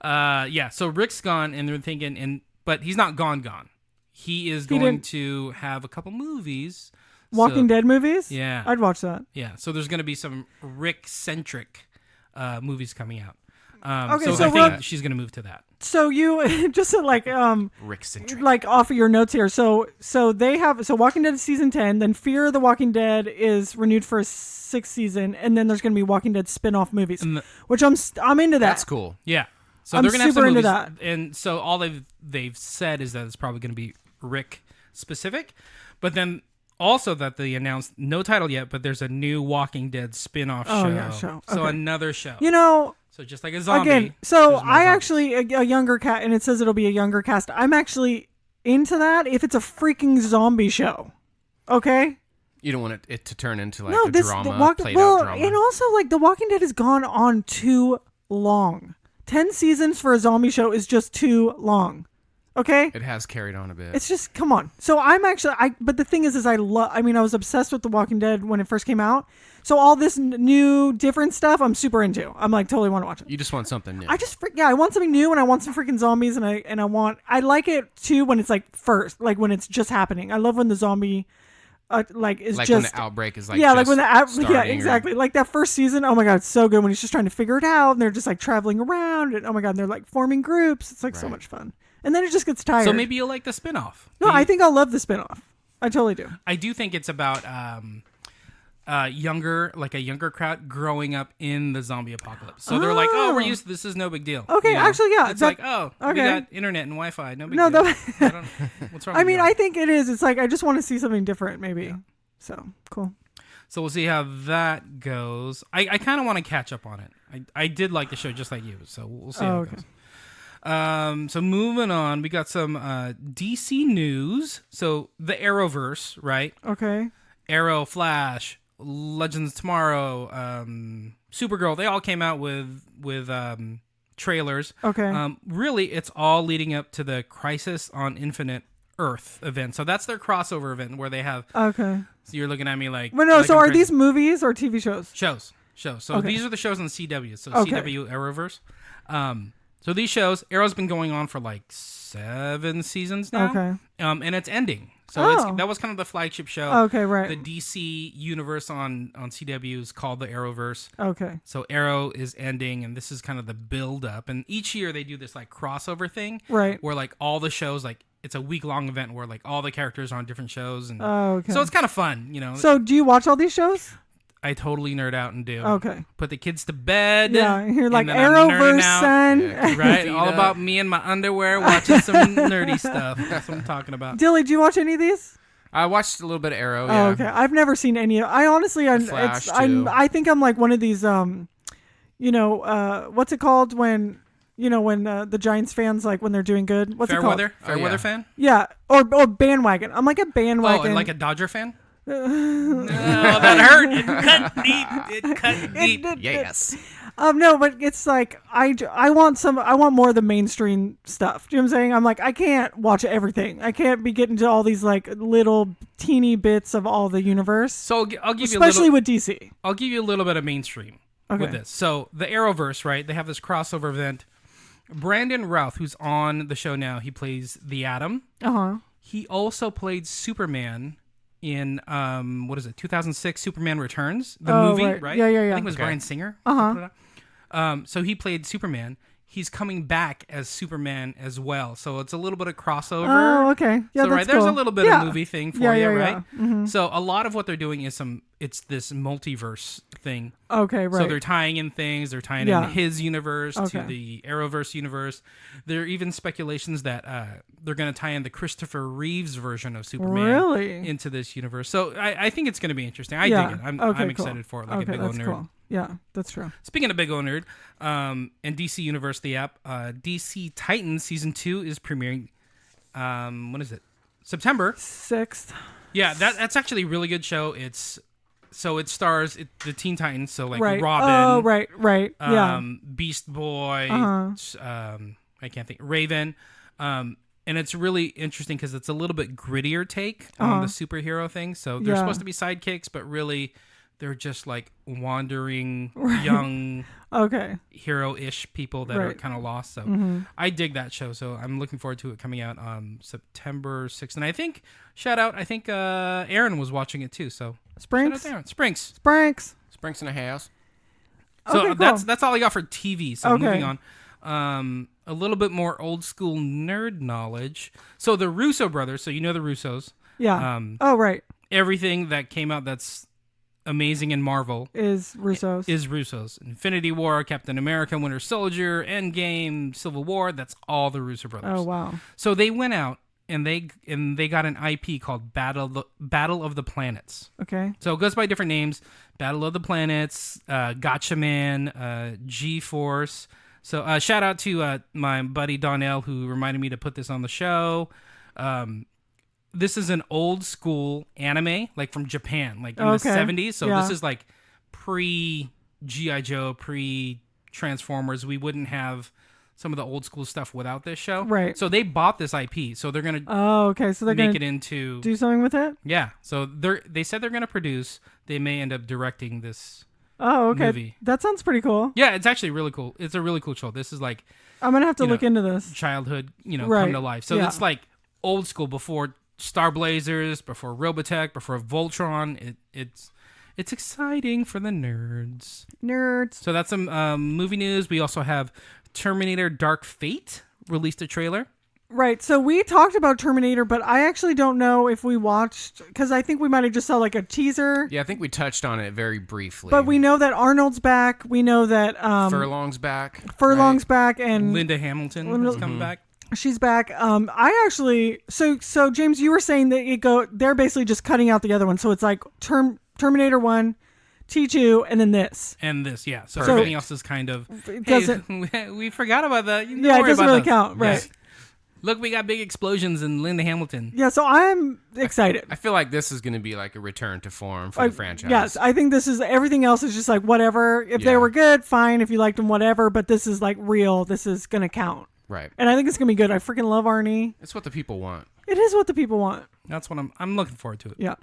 Yeah, so Rick's gone, and they're thinking, but he's not gone. He is He going didn't- to have a couple movies. Walking Dead movies? Yeah. I'd watch that. Yeah, so there's going to be some Rick-centric movies coming out. Okay, so so I what- think she's going to move to that. So you just like Rick-centric. like off of your notes here. So they have Walking Dead is season 10, then Fear of the Walking Dead is renewed for a 6th season, and then there's going to be Walking Dead spin-off movies, And the- which I'm into that. That's cool. Yeah. So I'm they're going to have some super into movies. that. And so all they've said is that it's probably going to be Rick-specific. But then also that they announced, no title yet, but there's a new Walking Dead spin-off Oh, show. yeah, show. So Okay. another show. You know, So just like a zombie. again, so there's more I zombies. actually a younger cast, and it says it'll be a younger cast. I'm actually into that if it's a freaking zombie show. Okay. You don't want it to turn into like No, a this drama, played out drama. and also like The Walking Dead has gone on too long. 10 seasons for a zombie show is just too long. Okay. It has carried on a bit. It's just come on. So I'm actually but the thing is I was obsessed with The Walking Dead when it first came out. So all this new different stuff I'm super into. I'm like totally want to watch it. You just want something new. I want something new, and I want some freaking zombies, and I like it too when it's like first, like when it's just happening. I love when the zombie like is Like just when the outbreak is like yeah, just like when the starting yeah, or- exactly. Like that first season. Oh my god, it's so good when he's just trying to figure it out, and they're just like traveling around, and oh my god, they're like forming groups. It's like so much fun, and then it just gets tired. So maybe you'll like the spinoff. No, I think I'll love the spinoff. I totally do. I do think it's about a younger crowd growing up in the zombie apocalypse. So they're like, oh, we're used to this. Is no big deal. Okay, actually, yeah, It's that- like, oh, we okay. got internet and Wi-Fi. No big No, deal. that- What's wrong? I with mean, you? I think it is. It's like I just want to see something different, maybe. So cool. So we'll see how that goes. I kind of want to catch up on it. I did like the show just like you. So we'll see how it goes. So moving on, we got some DC news. So the Arrowverse, right? Okay. Arrow, Flash, Legends Tomorrow, Supergirl, they all came out with trailers. Okay. Really, it's all leading up to the Crisis on Infinite Earth event. So that's their crossover event where they have. Okay. So you're looking at me like. Well, no. like So I'm are crazy. these movies or TV shows? Shows? So Okay. these are the shows on CW. So Okay. CW Arrowverse. So these shows, Arrow's been going on for like 7 seasons now. Okay. And it's ending. So Oh. that was kind of the flagship show. Okay, right. The DC universe on CW is called the Arrowverse. Okay. So Arrow is ending, and this is kind of the build up. And each year they do this like crossover thing, Right. Where like all the shows, like it's a week-long event where like all the characters are on different shows, and Okay. so it's kind of fun, you know. So do you watch all these shows? I totally nerd out and do. Okay. Put the kids to bed. Yeah, you're like and then I'm nerding Arrowverse, out. son. Right, Feet all up. about me and my underwear watching some nerdy stuff. That's what I'm talking about. Dilly, do you watch any of these? I watched a little bit of Arrow. Oh, Yeah. okay. I've never seen any. I honestly, Flash, too. I think I'm like one of these, what's it called when, the Giants fans, like when they're doing good? What's it called? Fair yeah. weather fan? Yeah. Or bandwagon. I'm like a bandwagon. Oh, and like a Dodger fan? No, that hurt. It cut deep. It cut deep. Yes. No, but it's like I want more of the mainstream stuff. Do you know what I'm saying? I'm like I can't watch everything. I can't be getting to all these like little teeny bits of all the universe. So I'll give you Especially with DC. I'll give you a little bit of mainstream Okay. with this. So the Arrowverse, right? They have this crossover event. Brandon Routh, who's on the show now, he plays the Atom. Uh-huh. He also played Superman in 2006 Superman Returns, the Oh, movie, right. right? Yeah, yeah, I yeah. think it was Okay. Bryan Singer. Uh-huh. So he played Superman. He's coming back as Superman as well. So it's a little bit of crossover. Oh, okay. Yeah, so that's right, there's cool. a little bit Yeah. of movie thing for Yeah, you, yeah, right? yeah. Mhm. So a lot of what they're doing is it's this multiverse thing. Okay, right. So they're tying in things. They're tying Yeah. in his universe Okay. to the Arrowverse universe. There are even speculations that they're going to tie in the Christopher Reeves version of Superman Really? into this universe. So I think it's going to be interesting. I yeah. dig it. I'm Okay, excited cool. for it, like okay, a big old that's nerd. Cool. Yeah, that's true. Speaking of big old nerd, and DC Universe, the app, DC Titans Season 2 is premiering, when is it? September. 6th. Yeah, that's actually a really good show. It stars the Teen Titans, so like Right. Robin. Oh, right. Yeah. Beast Boy. Uh-huh. I can't think. Raven. And it's really interesting because it's a little bit grittier take on the superhero thing. So they're Yeah. supposed to be sidekicks, but really they're just like wandering young Okay. hero-ish people that are Right. kind of lost. So Mm-hmm. I dig that show. So I'm looking forward to it coming out on September 6th. And I think, Aaron was watching it too. So shout out Sprinks. to Aaron. Sprinks. Sprinks in a house. So Okay, cool. that's all I got for TV. So Okay. moving on, a little bit more old school nerd knowledge. So the Russo brothers. So you know the Russos. Yeah. Um, Oh, right. Everything that came out that's amazing in Marvel Is Russo's. is Russo's. Infinity War, Captain America, Winter Soldier, Endgame, Civil War. That's all the Russo brothers. Oh, wow. So they went out and they got an IP called Battle of the Planets. Okay. So it goes by different names: Battle of the Planets, Gotcha Man, G-Force. So shout out to my buddy Donnell who reminded me to put this on the show. This is an old school anime, like from Japan, like in the Okay. 70s. So Yeah. this is like pre G.I. Joe, pre Transformers. We wouldn't have some of the old school stuff without this show. Right. So they bought this IP. So they're going to Oh, okay. So they're make going it to into do something with it? yeah. So they said they're going to produce. They may end up directing this. Oh, okay. Movie. That sounds pretty cool. Yeah, it's actually really cool. It's a really cool show. This is like I'm going to have to You look know, into this. childhood, Right. come to life. So Yeah. it's like old school before Star Blazers, before Robotech, before Voltron. It's exciting for the nerds. Nerds. So that's some movie news. We also have Terminator Dark Fate released a trailer. Right. So we talked about Terminator, but I actually don't know if we watched, because I think we might have just saw like a teaser. Yeah, I think we touched on it very briefly. But we know that Arnold's back. We know that Furlong's back. Furlong's back, and Linda Hamilton is coming back. She's back. I actually so James, you were saying that they're basically just cutting out the other one, so it's like Terminator 1, T2, and then this. And this, yeah. So everything else is kind of we forgot about that. Don't it worry doesn't about really that. count, right? Yes. Look, we got big explosions in Linda Hamilton. Yeah, so I'm excited. I feel like this is going to be like a return to form for the franchise. Yes, I think this is, everything else is just like whatever. If they were good, fine. If you liked them, whatever. But this is like real. This is going to count. Right. And I think it's going to be good. I freaking love Arnie. It's what the people want. It is what the people want. That's what I'm looking forward to it. Yeah.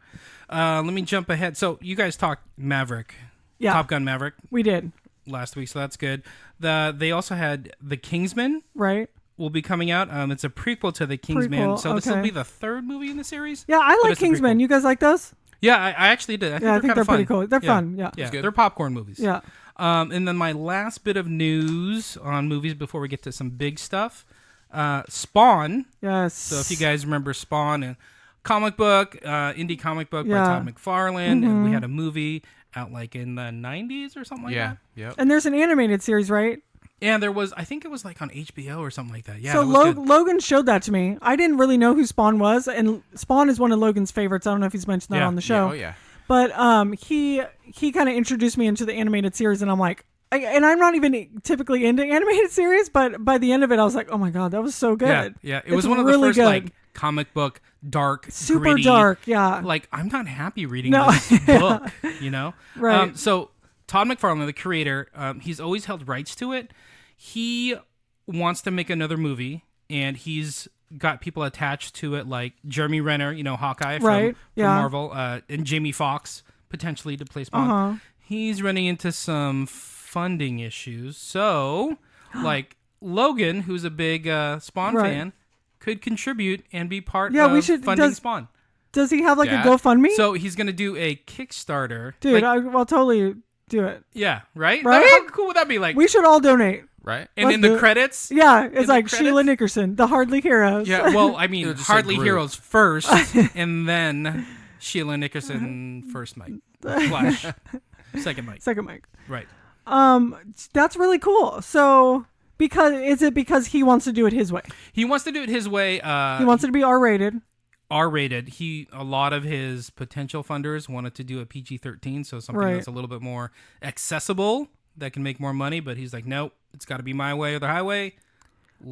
Let me jump ahead. So you guys talked Maverick. Yeah. Top Gun Maverick. We did. Last week, so that's good. They also had The Kingsman. Right. Will be coming out. It's a prequel to The Kingsman. So this will be the third movie in the series. Yeah, I like Kingsman. You guys like those? Yeah, I actually did. I think they're pretty fun. cool. They're fun. Yeah. They're popcorn movies. Yeah. And then my last bit of news on movies before we get to some big stuff. Spawn. Yes. So if you guys remember Spawn, a comic book, indie comic book by Todd McFarlane, and we had a movie out like in the 90s or something like that. Yeah. And there's an animated series, right? And there was, I think it was like on HBO or something like that. Yeah. So Logan showed that to me. I didn't really know who Spawn was, and Spawn is one of Logan's favorites. I don't know if he's mentioned that on the show. Yeah. But he kind of introduced me into the animated series, and I'm like, and I'm not even typically into animated series, but by the end of it, I was like, oh my god, that was so good. Yeah. It was one of the first like comic book, dark, super gritty, dark. Yeah. Like I'm not happy reading this book, you know. Right. So Todd McFarlane, the creator, he's always held rights to it. He wants to make another movie, and he's got people attached to it, like Jeremy Renner, you know, Hawkeye from Marvel, and Jamie Foxx potentially to play Spawn. He's running into some funding issues, so like Logan, who's a big Spawn fan, could contribute and be part of funding Spawn. Does he have like a GoFundMe? So he's gonna do a Kickstarter, dude. I'll totally do it. Yeah, right. Right? How cool would that be? Like we should all donate. Right. And in the credits? Yeah, it's like Sheila Nickerson, the Hardly Heroes. Yeah, well, I mean, Hardly Heroes first, and then Sheila Nickerson first mic. Flash. Second mic. Right. That's really cool. So, is it because he wants to do it his way? He wants to do it his way. He wants it to be R-rated. R-rated. A lot of his potential funders wanted to do a PG-13, so something that's a little bit more accessible that can make more money, but he's like, nope, it's got to be my way or the highway.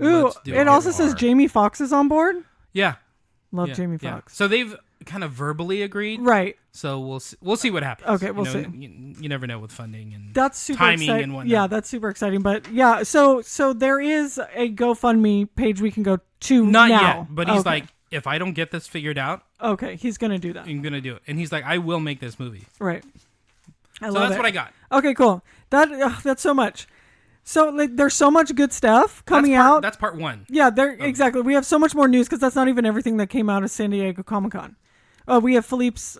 Ooh, it also says Jamie Foxx is on board. Yeah. Love Jamie Foxx. So they've kind of verbally agreed. Right. So we'll see what happens. Okay, we'll see. You never know with funding and that's super timing exciting. and whatnot. Yeah, that's super exciting. But yeah, so there is a GoFundMe page we can go to Not now. yet, but he's like, if I don't get this figured out, okay, he's gonna do that. I'm gonna do it, and he's like, I will make this movie. Right. So that's what I got. Okay, cool. That's so much. So like, there's so much good stuff coming out. That's part one. Yeah, exactly. We have so much more news because that's not even everything that came out of San Diego Comic Con. We have Philippe's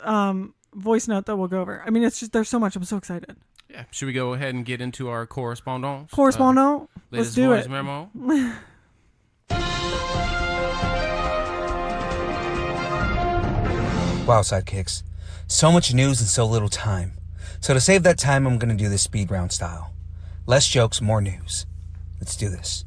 voice note that we'll go over. I mean, it's just there's so much. I'm so excited. Yeah. Should we go ahead and get into our correspondence? Let's do it. Memo. Wow, Sidekicks. So much news and so little time. So to save that time, I'm going to do this speed round style. Less jokes, more news. Let's do this.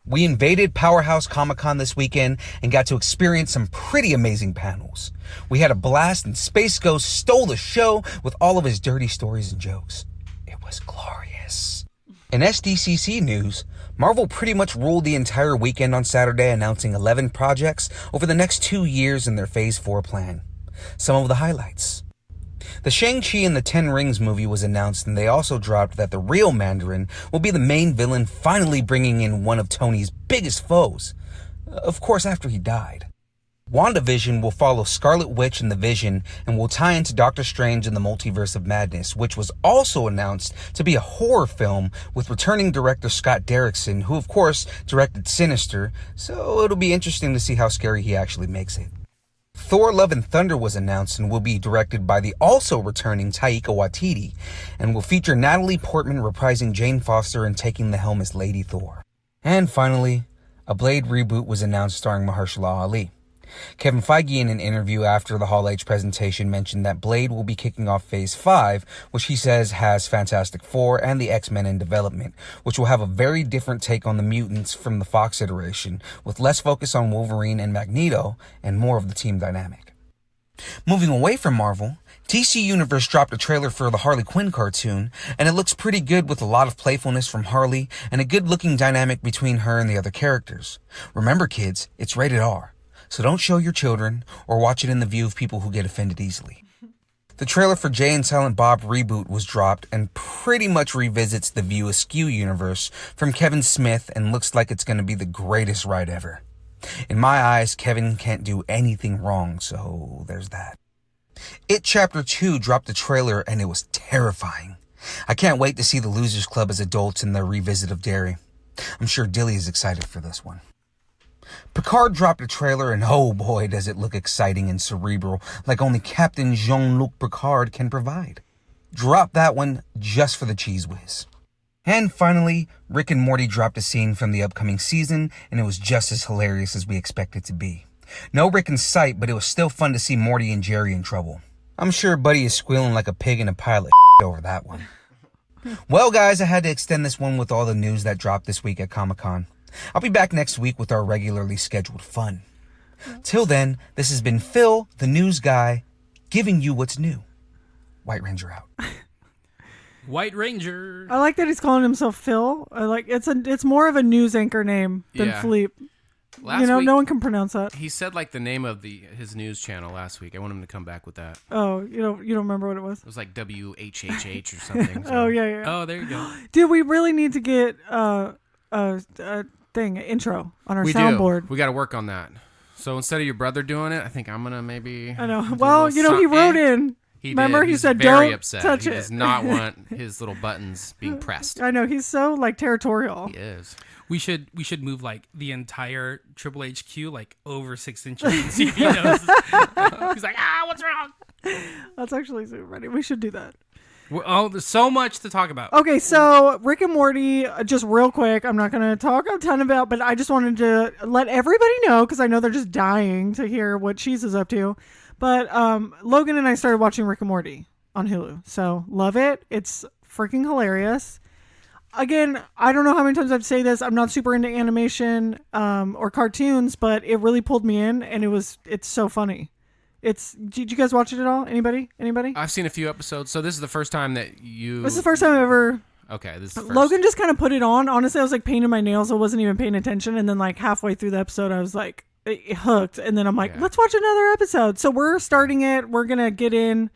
We invaded Powerhouse Comic Con this weekend and got to experience some pretty amazing panels. We had a blast and Space Ghost stole the show with all of his dirty stories and jokes. It was glorious. In SDCC news, Marvel pretty much ruled the entire weekend on Saturday, announcing 11 projects over the next 2 years in their Phase 4 plan. Some of the highlights. The Shang-Chi and the Ten Rings movie was announced, and they also dropped that the real Mandarin will be the main villain, finally bringing in one of Tony's biggest foes. Of course, after he died. WandaVision will follow Scarlet Witch and the Vision and will tie into Doctor Strange and the Multiverse of Madness, which was also announced to be a horror film with returning director Scott Derrickson, who of course directed Sinister, so it'll be interesting to see how scary he actually makes it. Thor Love and Thunder was announced and will be directed by the also returning Taika Waititi and will feature Natalie Portman reprising Jane Foster and taking the helm as Lady Thor. And finally, a Blade reboot was announced starring Mahershala Ali. Kevin Feige in an interview after the Hall H presentation mentioned that Blade will be kicking off Phase 5, which he says has Fantastic Four and the X-Men in development, which will have a very different take on the mutants from the Fox iteration, with less focus on Wolverine and Magneto and more of the team dynamic. Moving away from Marvel, DC Universe dropped a trailer for the Harley Quinn cartoon, and it looks pretty good with a lot of playfulness from Harley and a good-looking dynamic between her and the other characters. Remember, kids, it's rated R. So don't show your children or watch it in the view of people who get offended easily. The trailer for Jay and Silent Bob Reboot was dropped and pretty much revisits the View Askew universe from Kevin Smith and looks like it's going to be the greatest ride ever. In my eyes, Kevin can't do anything wrong, so there's that. It Chapter 2 dropped a trailer and it was terrifying. I can't wait to see the Losers Club as adults in their revisit of Derry. I'm sure Dilly is excited for this one. Picard dropped a trailer and oh boy does it look exciting and cerebral like only Captain Jean-Luc Picard can provide. Drop that one just for the cheese whiz. And finally, Rick and Morty dropped a scene from the upcoming season and it was just as hilarious as we expected it to be. No Rick in sight, but it was still fun to see Morty and Jerry in trouble. I'm sure Buddy is squealing like a pig in a pile of over that one. Well guys, I had to extend this one with all the news that dropped this week at Comic Con. I'll be back next week with our regularly scheduled fun. Till then, this has been Phil, the news guy, giving you what's new. White Ranger out. White Ranger. I like that he's calling himself Phil. I like it's more of a news anchor name than Philippe. Last week, no one can pronounce that. He said like the name of his news channel last week. I want him to come back with that. Oh, you don't remember what it was? It was like WHHH or something. So. Oh yeah. Oh, there you go. Dude, we really need to get intro on our soundboard. We got to work on that. So instead of your brother doing it, I think I'm gonna maybe. I know. Well, he wrote in. Remember, he said, very "Don't upset. touch he it." He does not want his little buttons being pressed. I know he's so like territorial. He is. We should move like the entire Triple HQ like over 6 inches and see if he knows. He's like, what's wrong? That's actually super funny. We should do that. Oh, there's so much to talk about. Okay, so Rick and Morty, just real quick, I'm not going to talk a ton about, but I just wanted to let everybody know, because I know they're just dying to hear what Cheese is up to. But Logan and I started watching Rick and Morty on Hulu, so love it. It's freaking hilarious. Again, I don't know how many times I've said this. I'm not super into animation or cartoons, but it really pulled me in, and it's so funny. Did you guys watch it at all? Anybody? I've seen a few episodes, so this is the first time that you... This is the first time I've ever... Okay, this is the first. Logan just kind of put it on. Honestly, I was like painting my nails. I wasn't even paying attention. And then like halfway through the episode, I was like hooked. And then I'm like, let's watch another episode. So we're starting it. We're going to get in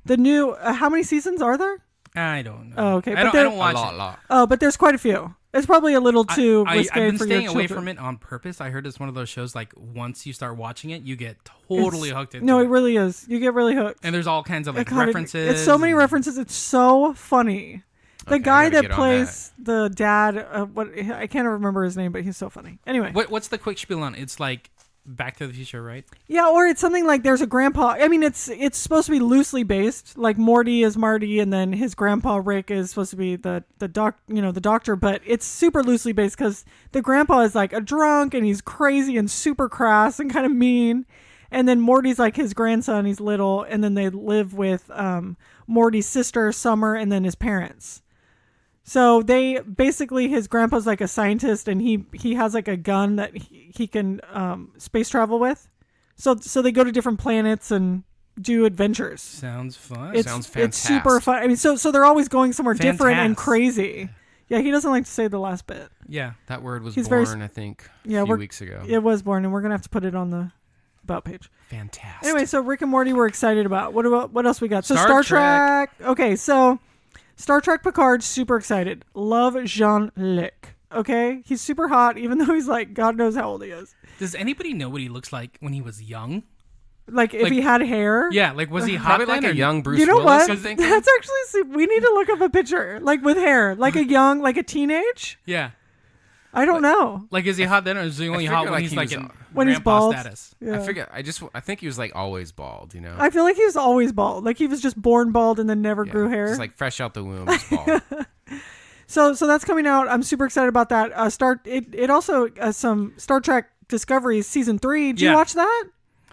the new... how many seasons are there? I don't know. Oh, okay. I don't watch it. Lot. Oh, but there's quite a few. It's probably a little too risque I've been for staying your away children. from it on purpose. I heard it's one of those shows like once you start watching it, you get totally hooked into it. No, it really is. You get really hooked. And there's all kinds of like references. It's so many references. It's so funny. The guy that plays the dad, I can't remember his name, but he's so funny. Anyway. What's the quick spiel on it? It's like Back to the Future, right? Yeah, or it's something like there's a grandpa. I mean, it's supposed to be loosely based. Like Morty is Marty, and then his grandpa Rick is supposed to be the doctor. But it's super loosely based because the grandpa is like a drunk and he's crazy and super crass and kind of mean. And then Morty's like his grandson. He's little, and then they live with Morty's sister Summer, and then his parents. So they basically, his grandpa's like a scientist, and he has like a gun that he can space travel with. So they go to different planets and do adventures. Sounds fun. Sounds fantastic. It's super fun. I mean, so they're always going somewhere different and crazy. Yeah, he doesn't like to say the last bit. Yeah, that word was born, I think, a few weeks ago. It was born, and we're gonna have to put it on the about page. Fantastic. Anyway, so Rick and Morty we're excited about. What else we got? So Star Trek. Okay, so Star Trek Picard, super excited. Love Jean-Luc. Okay, he's super hot, even though he's like God knows how old he is. Does anybody know what he looks like when he was young? Like if he had hair? Yeah, like was he hot? Probably like a young Bruce Willis. You know Willis, what? I'm thinking. That's actually we need to look up a picture like with hair, like a teenage. Yeah. I don't know. Like, is he hot then, or is he only hot when he's like in when he's grandpa bald? status? Yeah. I think he was like always bald, you know? I feel like he was always bald. Like he was just born bald and then never grew hair. Just like fresh out the womb, he's bald. So that's coming out. I'm super excited about that. It also some Star Trek Discovery season 3. Did you watch that?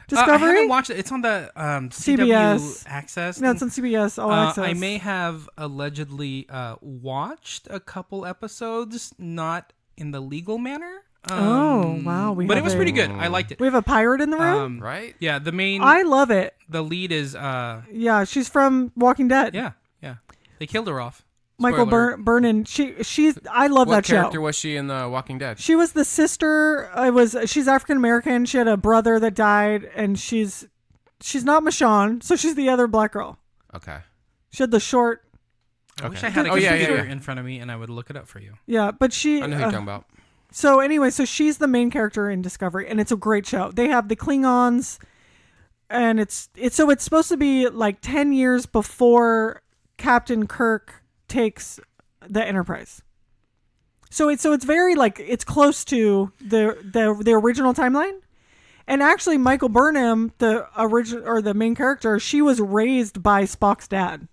Discovery? I haven't watched it. It's on the CBS CW Access. No, it's on CBS All Access. I may have allegedly watched a couple episodes, not in the legal manner. Oh wow! But it was pretty good. I liked it. We have a pirate in the room, right? Yeah, the main. I love it. The lead is. Yeah, she's from Walking Dead. Yeah. They killed her off. Michael Burnham. She's. I love that show. What character was she in The Walking Dead? She was the sister. She's African American. She had a brother that died, and she's not Michonne, so she's the other black girl. Okay. She had the short. I wish I had a computer in front of me and I would look it up for you. Yeah, but she. I know who you're talking about. So anyway, she's the main character in Discovery, and it's a great show. They have the Klingons, and it's supposed to be like 10 years before Captain Kirk takes the Enterprise. So it's very like it's close to the original timeline. And actually, Michael Burnham, the main character, she was raised by Spock's dad.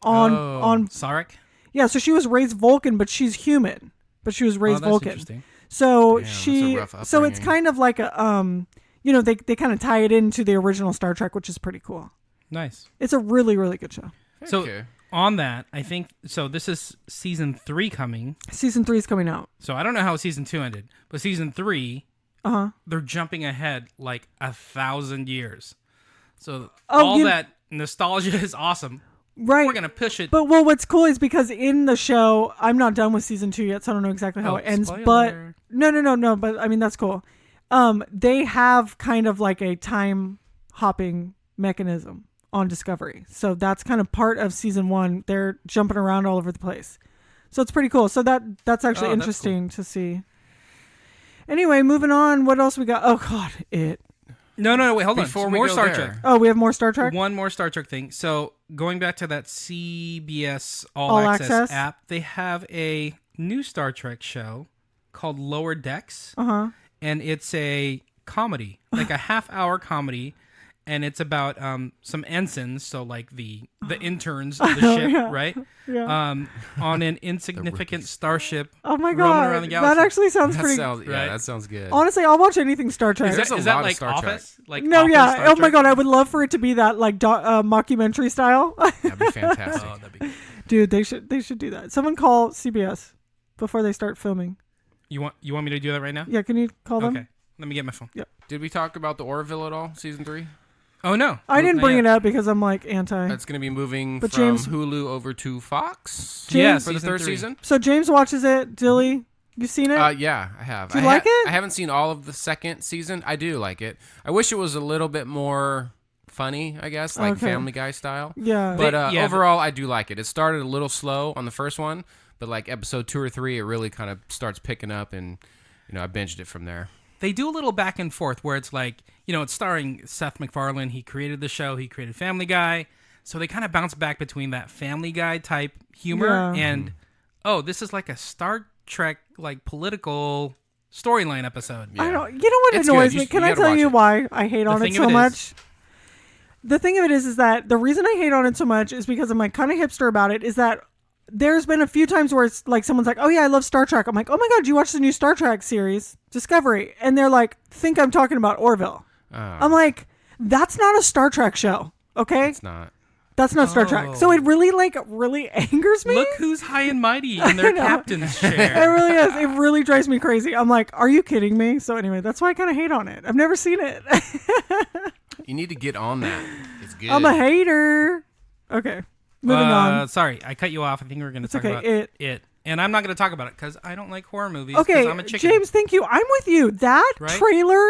On Sarek. Yeah, so she was raised Vulcan, but she's human. But she was raised Vulcan. Interesting. So so it's kind of like a they kind of tie it into the original Star Trek, which is pretty cool. Nice. It's a really, really good show. So on that, I think this is season 3 coming. Season 3 is coming out. So I don't know how season 2 ended, but season 3, they're jumping ahead like 1,000 years. So that nostalgia is awesome. Right. We're gonna push it. But what's cool is because in the show, I'm not done with season 2 yet, so I don't know exactly how it ends. Spoiler. But no. But I mean that's cool. They have kind of like a time hopping mechanism on Discovery, so that's kind of part of season 1. They're jumping around all over the place, so it's pretty cool. So that's actually interesting to see. Anyway, moving on. What else we got? Oh God, it. No, wait, hold on. Before we more go Star there. Trek. Oh, we have more Star Trek? One more Star Trek thing. So going back to that CBS All Access app, they have a new Star Trek show called Lower Decks. And it's a comedy, like a half-hour comedy. And it's about some ensigns, so like the interns of the ship, right? Yeah. On an insignificant starship. Oh my roaming God, around the galaxy. that actually sounds That pretty. sounds, that sounds good. Honestly, I'll watch anything Star Trek. Is that like Office? Like no, Office, yeah. Star Oh my Trek? God, I would love for it to be that like mockumentary style. That'd be fantastic. Oh, that'd be good. Dude, they should do that. Someone call CBS before they start filming. You want me to do that right now? Yeah, can you call them? Okay, let me get my phone. Yeah. Did we talk about the Orville at all? Season 3? Oh no, I didn't bring it up because I'm like anti. That's going to be moving But from James- Hulu over to Fox. Yes, for the third season. So James watches it. Dilly, you seen it? Yeah, I have. Do you like it? I haven't seen all of the second season. I do like it. I wish it was a little bit more funny, I guess, like Okay. Family Guy style. Yeah. But Yeah, overall, I do like it. It started a little slow on the first one, but like episode 2 or 3, it really kind of starts picking up, and I binged it from there. They do a little back and forth where it's like, it's starring Seth MacFarlane. He created the show. He created Family Guy. So they kind of bounce back between that Family Guy type humor and, this is like a Star Trek like political storyline episode. I don't. You know what It's annoys good. me? You Can I gotta tell watch you it. why I hate on it thing so of it much? The thing of it is that the reason I hate on it so much is because I'm like kind of hipster about it. Is that there's been a few times where it's like someone's like, "Oh yeah, I love Star Trek." I'm like, "Oh my God, did you watch the new Star Trek series, Discovery?" And they're like, "Think I'm talking about Orville." I'm like, "That's not a Star Trek show, okay? It's not. That's not Star Trek." So it really angers me. Look who's high and mighty in their captain's It chair. really is. It really drives me crazy. I'm like, "Are you kidding me?" So anyway, that's why I kind of hate on it. I've never seen it. You need to get on that. It's good. I'm a hater. Okay, moving on. Sorry, I cut you off. I think we were going to talk okay, about it. And I'm not going to talk about it because I don't like horror movies. 'cause Okay, I'm a chicken. James, thank you. I'm with you. That Right? trailer.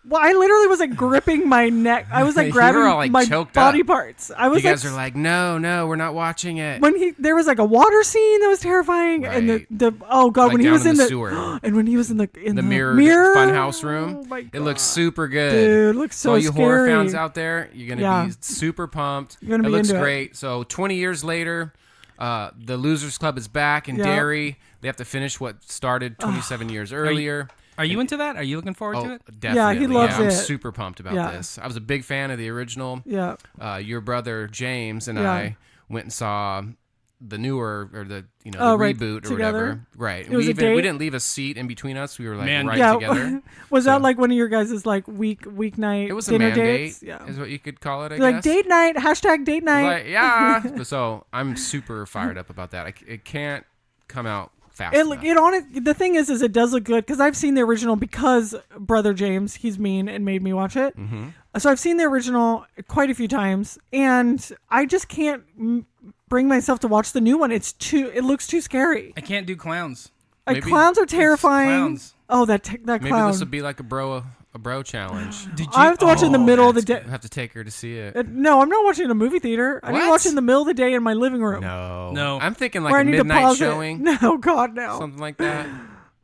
Well, I literally was like gripping my neck. I was like You grabbing were all, like, my choked body up. parts. I was You guys like, are like, no, we're not watching it. when there was like a water scene that was terrifying, and Right. the oh God, Like when he down was in in the the sewer. and when he was in the Mirrored mirror funhouse room. Oh my God. It looks super good. Dude, it looks so all you horror scary. fans out there, you're gonna Yeah. be super pumped. You're gonna it be looks into it. great. So 20 years later, the Losers Club is back in Yeah. Derry. They have to finish what started 27 years earlier. Are you into that? Are you looking forward to it? Definitely. Yeah, he loves I'm it. super pumped about this. I was a big fan of the original. Yeah. Your brother James and Yeah. I went and saw the newer or the the right, reboot or together? whatever. Right. It was a date? We didn't leave a seat in between us. We were like Man. right Yeah. together. Was that like one of your guys' like weeknight It was a dinner mandate, dates? Yeah. is what you could call it. I Like guess. date night, hashtag date night. Like, yeah. So I'm super fired up about that. It can't come out fast enough. The thing is it does look good because I've seen the original because Brother James, he's mean and made me watch it. Mm-hmm. So I've seen the original quite a few times, and I just can't bring myself to watch the new one. It looks too scary. I can't do clowns. Maybe Clowns are terrifying. clowns. Oh, that Maybe clown. this would be like a bro challenge. Did you? I have to watch it in the middle of the day. I have to take her to see it. No, I'm not watching it in a movie theater. I need to What? watch it in the middle of the day in my living room. No. I'm thinking Where like I a need to midnight pause showing. it. No, God, no. Something like that.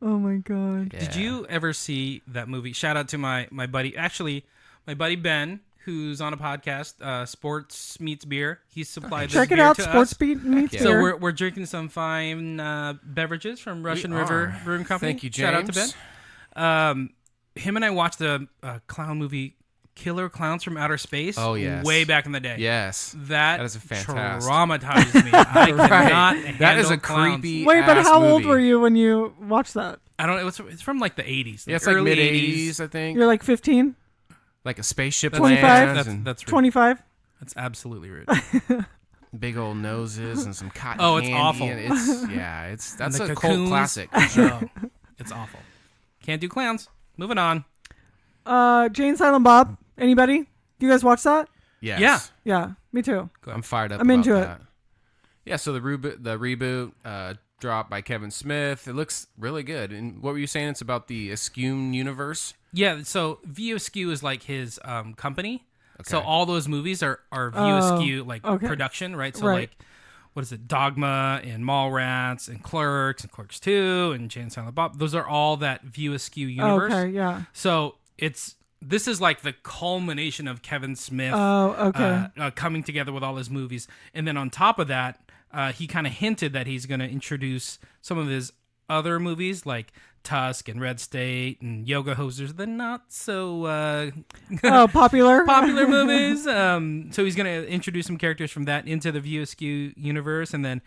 Oh my God. Yeah. Did you ever see that movie? Shout out to my buddy. Actually, my buddy Ben, who's on a podcast, Sports Meets Beer. He supplied this Check it beer out. to Sports us. Beat meets yeah. So beer. we're drinking some fine beverages from Russian We River are. Brewing Company. Thank you, Shout out to James. Ben. Him and I watched the clown movie Killer Clowns from Outer Space. Oh, yes. Way back in the day. Yes. That is a fantastic. traumatized me. I cannot handle That is a clowns. creepy. Wait, but ass how old movie. were you when you watched that? I don't know. It's from like the 80s. Yeah, it's like early mid 80s, I think. You're like 15, Like a spaceship 25? lands and That's rude. 25? That's absolutely rude. big old noses and some cotton Oh, it's candy. awful. And that's the a cult cocoons. classic. For sure. Oh, it's awful. Can't do clowns. Moving on. Jane Silent Bob. Anybody? You guys watch that? Yes. Yeah. Yeah, me too. I'm fired up. I'm into about it. that. Yeah. So the reboot dropped by Kevin Smith. It looks really good. And what were you saying? It's about the Askew universe. Yeah, so View Askew is like his company. Okay. So all those movies are View Askew like okay. production, right? So Right. like what is it? Dogma and Mallrats and Clerks 2 and Jane Silent Bob. Those are all that View Askew universe. Okay, yeah. So this is like the culmination of Kevin Smith Oh, okay. coming together with all his movies. And then on top of that, he kind of hinted that he's going to introduce some of his other movies like Tusk and Red State and Yoga Hosers, the not so Popular? popular movies. So he's going to introduce some characters from that into the View Askew universe. And then,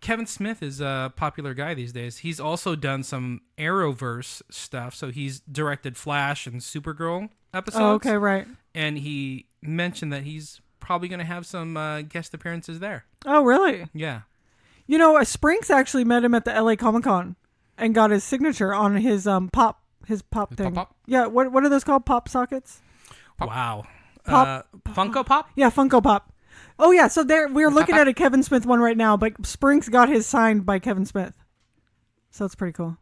Kevin Smith is a popular guy these days. He's also done some Arrowverse stuff. So he's directed Flash and Supergirl episodes. Oh, okay, right. And he mentioned that he's probably going to have some guest appearances there. Oh, really? Yeah. Sprinks actually met him at the LA Comic Con and got his signature on his pop thing. pop? Yeah, what are those called? Pop sockets? Wow. Pop- Funko Pop? Yeah, Funko Pop. Oh yeah, so we're looking at a Kevin Smith one right now, but Sprinks got his signed by Kevin Smith. So it's pretty cool.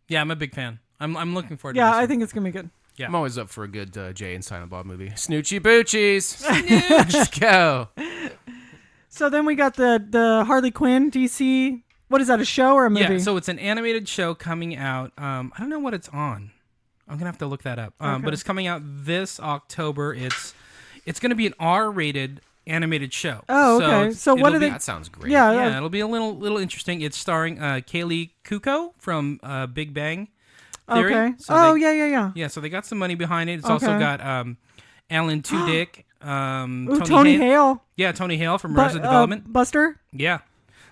Yeah, I'm a big fan. I'm looking forward to Yeah, this I one. think it's gonna be good. Yeah. I'm always up for a good Jay and Silent Bob movie. Snoochie Boochies. Let's go. So then we got the Harley Quinn DC. What is that? A show or a movie? Yeah, so it's an animated show coming out. I don't know what it's on. I'm gonna have to look that up. But it's coming out this October. It's gonna be an R-rated animated show. Oh, okay. So what it'll are they? That sounds great. Yeah, Yeah, it'll be a little interesting. It's starring Kaylee Kuko from Big Bang Theory. Okay. So Yeah. Yeah, so they got some money behind it. It's also Okay. got Alan Tudyk, Ooh, Tony Hale. Yeah, Tony Hale from Arrested Bu- Development. Buster. Yeah,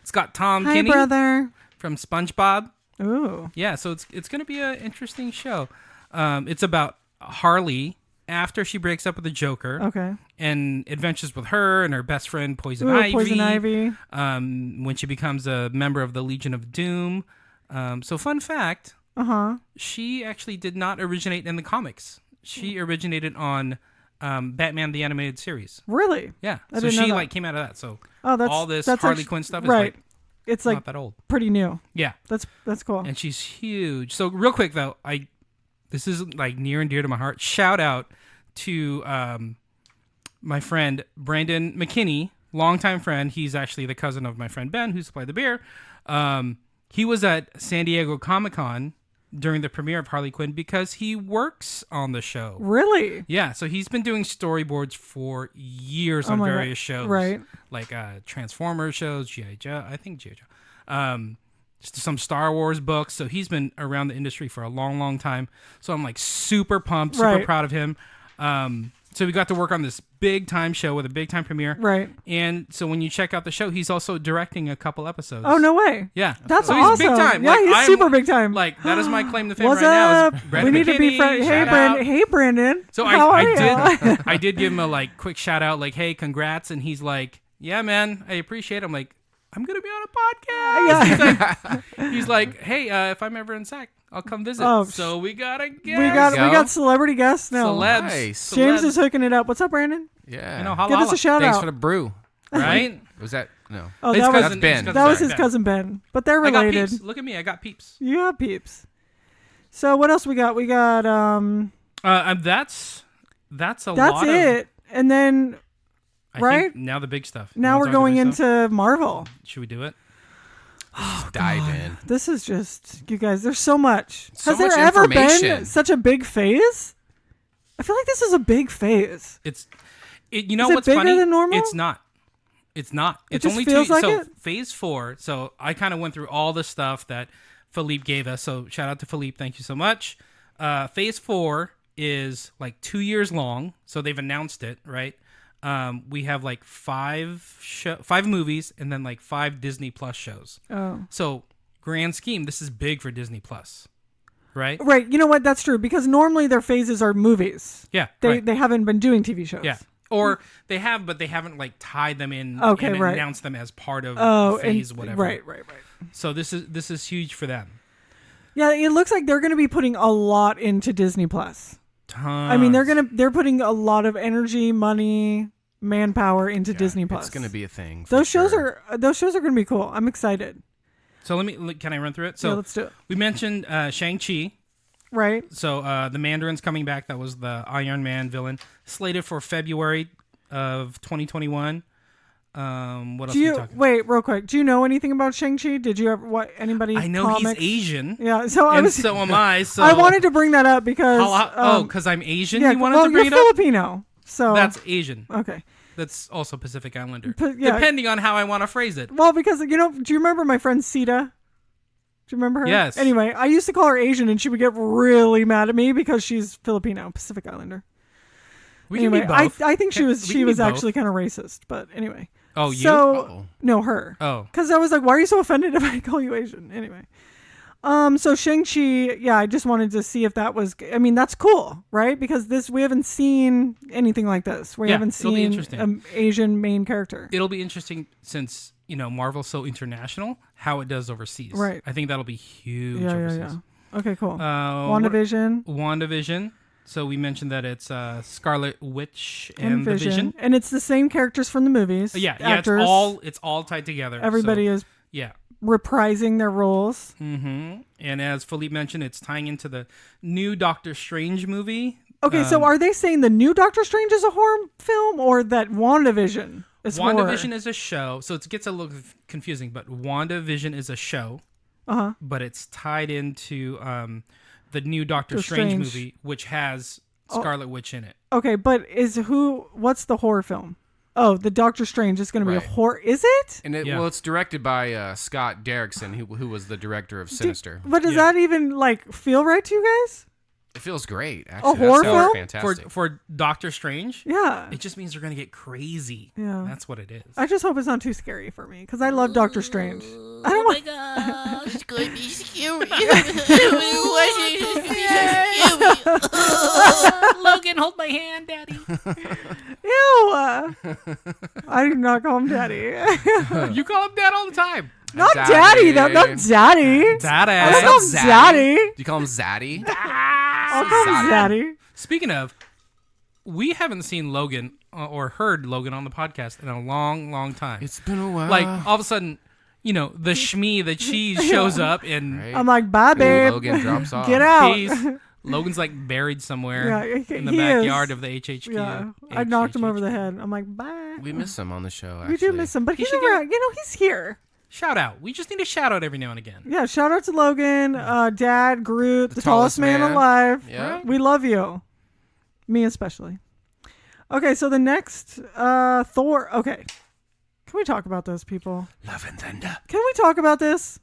it's got Tom Hi, Kinney brother. from SpongeBob. Ooh. Yeah, so it's going to be an interesting show. It's about Harley after she breaks up with the Joker. Okay. And adventures with her and her best friend Poison Ooh, Ivy. Poison Ivy. When she becomes a member of the Legion of Doom. So fun fact. She actually did not originate in the comics. She originated on Batman the Animated Series. Really? Yeah. I So didn't know she that. came out of that. So That's all this that's Harley actu- Quinn stuff is right. like It's like not that old. pretty new. Yeah. That's cool. And she's huge. So real quick though, this is like near and dear to my heart. Shout out to my friend Brandon McKinney, longtime friend. He's actually the cousin of my friend Ben, who supplied the beer. He was at San Diego Comic Con during the premiere of Harley Quinn because he works on the show. Really? Yeah, so he's been doing storyboards for years on my God. various shows, Right. Like Transformers shows, G.I. Joe. I think G.I. Joe. some Star Wars books. So he's been around the industry for a long, long time. So I'm like super pumped, super proud of him. So we got to work on this big time show with a big time premiere. Right. And so when you check out the show, he's also directing a couple episodes. Oh, no way. Yeah. That's so awesome. He's big time. Yeah, he's super big time. Like, that is my claim to fame What's right up? now. Is Brandon we need to be McKinney, friends. Hey, shout Brandon. out. Hey, Brandon. So How are you? I did give him a like quick shout out, like, hey, congrats. And he's like, yeah, man, I appreciate it. I'm like, I'm going to be on a podcast. Yeah. He's like, hey, if I'm ever in SAC, I'll come visit. Oh, so we got a guest. We got celebrity guests now. Celebs. Nice. James is hooking it up. What's up, Brandon? Yeah. You know, holla, Give us holla. a shout Thanks out. for the brew. Right? Was that no? Oh, His that was cousin- Ben. that was his Ben. cousin Ben. But they're I got related. peeps. Look at me. I got peeps. You have peeps. So what else we got? We got That's a that's lot it. And then I right? think now the big stuff. You now wanna we're talk the going big stuff? into Marvel. Should we do it? Dive in. This is just, you guys, there's so much. So Has there much ever been information. such a big phase? I feel like this is a big phase. You know Is it what's bigger funny? than normal? It's not. It's not. It's just only feels two. like So it? phase 4. So I kind of went through all the stuff that Philippe gave us. So shout out to Philippe. Thank you so much. Phase 4 is like 2 years long. So they've announced it, right? We have like 5 movies and then like 5 Disney Plus shows. Oh. So grand scheme, this is big for Disney Plus, right? Right. You know what? That's true. Because normally their phases are movies. Yeah. They right. they haven't been doing TV shows. Yeah. Or they have, but they haven't like tied them in Okay, and right. announced them as part of phase and, whatever. Right. So this is huge for them. Yeah, it looks like they're going to be putting a lot into Disney Plus. Tons. I mean, they're putting a lot of energy, money, manpower into Disney Plus. It's gonna be a thing. for Those shows sure. are going to be cool. I'm excited. So can I run through it? So Yeah, let's do it. We mentioned Shang-Chi. Right. So the Mandarin's coming back. That was the Iron Man villain. Slated for February of 2021. What else are we talking? Wait, real quick. Do you know anything about Shang-Chi? Did you ever anybody? I know comics? he's Asian. Yeah, so so am I. So I wanted to bring that up because because I'm Asian. yeah, You wanted well, to bring you're it up? Filipino, so That's Asian. okay. That's also Pacific Islander. Yeah. Depending on how I want to phrase it. Well, because do you remember my friend Sita? Do you remember her? Yes. Anyway, I used to call her Asian, and she would get really mad at me because she's Filipino, Pacific Islander. We Anyway, can be both. I think she was We can be both. actually kind of racist, but anyway. Oh, you? So no, her. Oh. Because I was like, why are you so offended if I call you Asian? Anyway. So Shang-Chi, yeah, I just wanted to see if that was, I mean, that's cool, right? Because we haven't seen anything like this. We haven't it'll be seen interesting. an Asian main character. It'll be interesting since, Marvel's so international, how it does overseas. Right. I think that'll be huge Yeah. overseas. Okay, cool. WandaVision. WandaVision. So we mentioned that it's Scarlet Witch and the Vision. And it's the same characters from the movies. Yeah, actors. it's all tied together. Everybody so, is yeah. reprising their roles. Mm-hmm. And as Philippe mentioned, it's tying into the new Doctor Strange movie. Okay, so are they saying the new Doctor Strange is a horror film or that WandaVision is horror? WandaVision is a show, so it gets a little confusing, but WandaVision is a show. Uh-huh. But it's tied into the new Doctor Strange movie, which has Scarlet Witch in it. Okay, but what's the horror film? Oh, the Doctor Strange is going to be a horror. Is it? And it's directed by Scott Derrickson, who was the director of Sinister. But does that even feel right to you guys? It feels great, actually. horror That sounds film? fantastic. For Doctor Strange? Yeah. It just means they're going to get crazy. Yeah. That's what it is. I just hope it's not too scary for me because I love Doctor Strange. I don't want. God, it's going to be scary. Logan, hold my hand, Daddy. Ew. I do not call him Daddy. You call him Dad all the time. Not Daddy. Not Daddy. Daddy. I call him Daddy. Do you call him Zaddy? I'll call him Daddy. Speaking of, we haven't seen Logan or heard Logan on the podcast in a long, long time. It's been a while. Like, all of a sudden, the Shmee, the cheese shows up and Right? I'm like, bye, babe. Logan drops off. Get out. Logan's like buried somewhere in the he backyard is. of the HHQ. Yeah, I knocked him over the head. I'm like, bye. We miss him on the show, actually. We do miss him, but he's around. He's here. Shout out. We just need a shout out every now and again. Yeah, shout out to Logan, Dad, Groot, the tallest man alive. Yeah. We love you. Me especially. Okay, so the next Thor. Okay. Can we talk about this, people? Love and Thunder. Can we talk about this?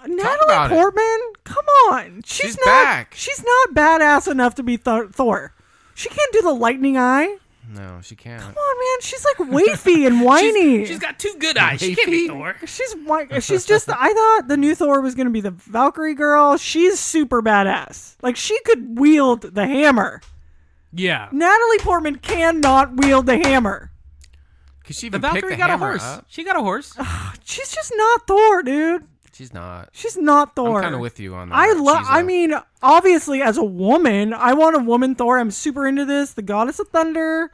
Natalie Portman? Come on. She's not back. She's not badass enough to be Thor. She can't do the lightning eye. No, she can't. Come on, man. She's like wafy and whiny. She's got two good eyes. She can't be Thor. She's just. I thought the new Thor was going to be the Valkyrie girl. She's super badass. Like she could wield the hammer. Yeah. Natalie Portman cannot wield the hammer. Cause she The even picked Valkyrie the got a hammer horse. up. She got a horse. She's just not Thor, dude. She's not. She's not Thor. I'm kind of with you on that. I mean, obviously, as a woman, I want a woman Thor. I'm super into this. The Goddess of Thunder.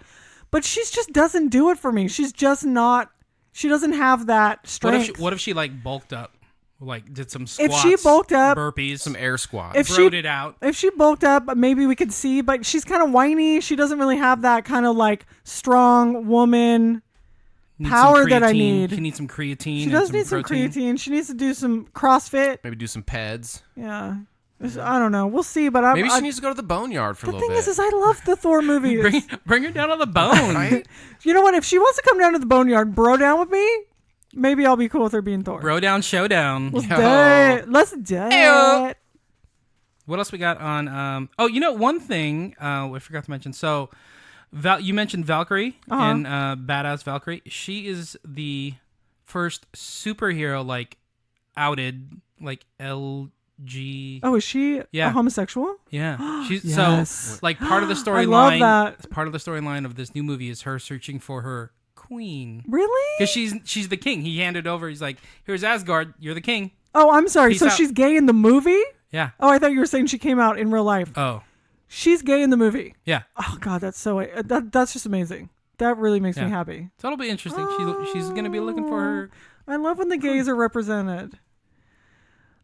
But she just doesn't do it for me. She's just not. She doesn't have that strength. What if she like bulked up? Like did some squats, if she bulked up, burpees, some air squats. If wrote it out. If she bulked up, maybe we could see. But she's kind of whiny. She doesn't really have that kind of like strong woman power that I need. She needs some creatine. She does need some creatine. She needs to do some CrossFit. Maybe do some peds. Yeah. I don't know. We'll see. But maybe she needs to go to the boneyard for a little bit. The thing is I love the Thor movies. bring her down to the bone. Right? You know what? If she wants to come down to the boneyard, bro down with me, maybe I'll be cool with her being Thor. Bro down, showdown. Let's do it. Let's do it. What else we got on? One thing I forgot to mention. So, you mentioned Valkyrie and badass Valkyrie. She is the first superhero like outed like LG. Oh, is she a homosexual? Yeah, she's yes. So like part of the storyline. I love that. Part of the storyline of this new movie is her searching for her queen. Really? Because she's the king. He handed over. He's like, "Here's Asgard. You're the king." Oh, I'm sorry. Peace so out. she's gay in the movie? Yeah. Oh, I thought you were saying she came out in real life. Oh. She's gay in the movie. Yeah. Oh God, that's so. That's just amazing. That really makes me happy. So it'll be interesting. She's gonna be looking for her. I love when the gays are represented.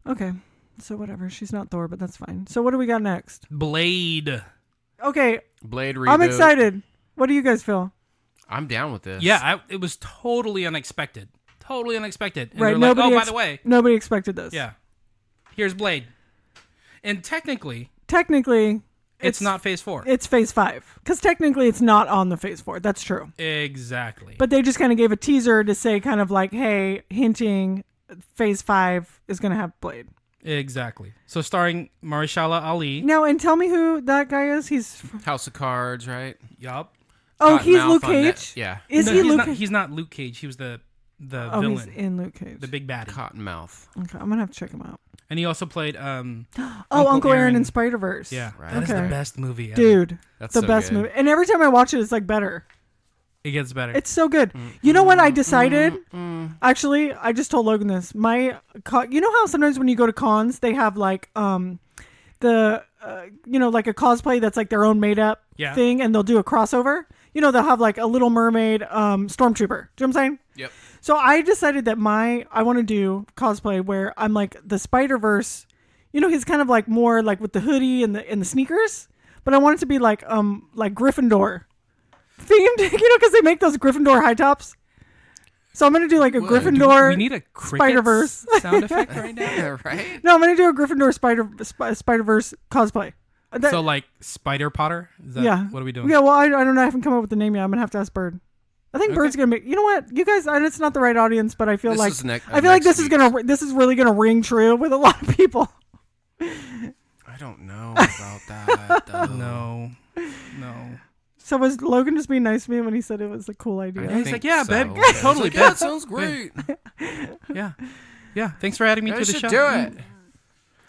Okay. So whatever, she's not Thor, but that's fine. So what do we got next? Blade. Okay. Blade reboot. I'm excited. What do you guys feel? I'm down with this. Yeah, it was totally unexpected. Totally unexpected. And right. they're like, by the way. Nobody expected this. Yeah. Here's Blade. And technically, it's not Phase 4. It's Phase 5. Because technically it's not on the Phase 4. That's true. Exactly. But they just kind of gave a teaser to say kind of like, hey, hinting Phase 5 is going to have Blade. Exactly. So starring Mahershala Ali. Now, and tell me who that guy is. He's House of Cards, right? Yup. Oh, he's Luke Cage? Yeah. Is he Luke Cage? He's not Luke Cage. He was the villain. He's in Luke Cage. The big baddie. Cottonmouth. Okay, I'm going to have to check him out. And he also played Uncle Aaron in Spider-Verse. Yeah. Right. That is the best movie ever. Dude, that's the so best good. movie. And every time I watch it, it's like better. It gets better. It's so good. You know what I decided? Actually, I just told Logan this. You know how sometimes when you go to cons, they have like like a cosplay that's like their own made up thing, and they'll do a crossover. You know, they'll have like a Little Mermaid stormtrooper. Do you know what I'm saying? Yep. So I decided that I want to do cosplay where I'm like the Spider-Verse. You know, he's kind of like more like with the hoodie and the sneakers, but I want it to be like Gryffindor themed, because they make those Gryffindor high tops. So I'm gonna do like a Gryffindor. We need a Spider-Verse sound effect right now. Yeah, right? No, I'm gonna do a Gryffindor Spider-Verse cosplay. So like Spider Potter? Is that, What are we doing? Yeah, well, I don't know. I haven't come up with the name yet. I'm gonna have to ask Bird. I think Bird's gonna make. You know what, you guys? It's not the right audience, but I feel like this is really gonna ring true with a lot of people. I don't know about that. Though. No. So was Logan just being nice to me when he said it was a cool idea? He's like, yeah, babe, totally, babe. That sounds great. Yeah. Thanks for adding me to the show. Do it.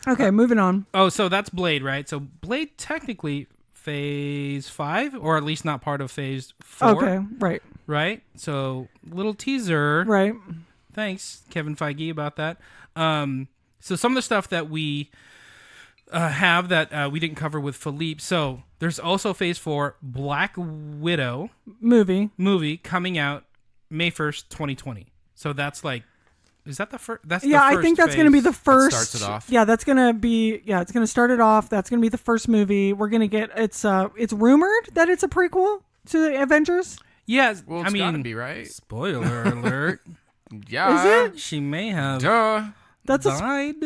Okay, moving on. Oh, so that's Blade, right? So Blade technically Phase 5, or at least not part of Phase 4. Okay, right. Right? So little teaser. Right. Thanks, Kevin Feige, about that. So some of the stuff that we have that we didn't cover with Philippe. So there's also Phase 4 Black Widow movie coming out May 1st, 2020. So that's like, is that the first? That's I think that's going to be the first. That starts it off. Yeah, that's going to be. Yeah, it's going to start it off. That's going to be the first movie. We're going to get. It's rumored that it's a prequel to the Avengers. Yeah, well, it's gotta be, right? Spoiler alert. Yeah. Is it? She may have That's died.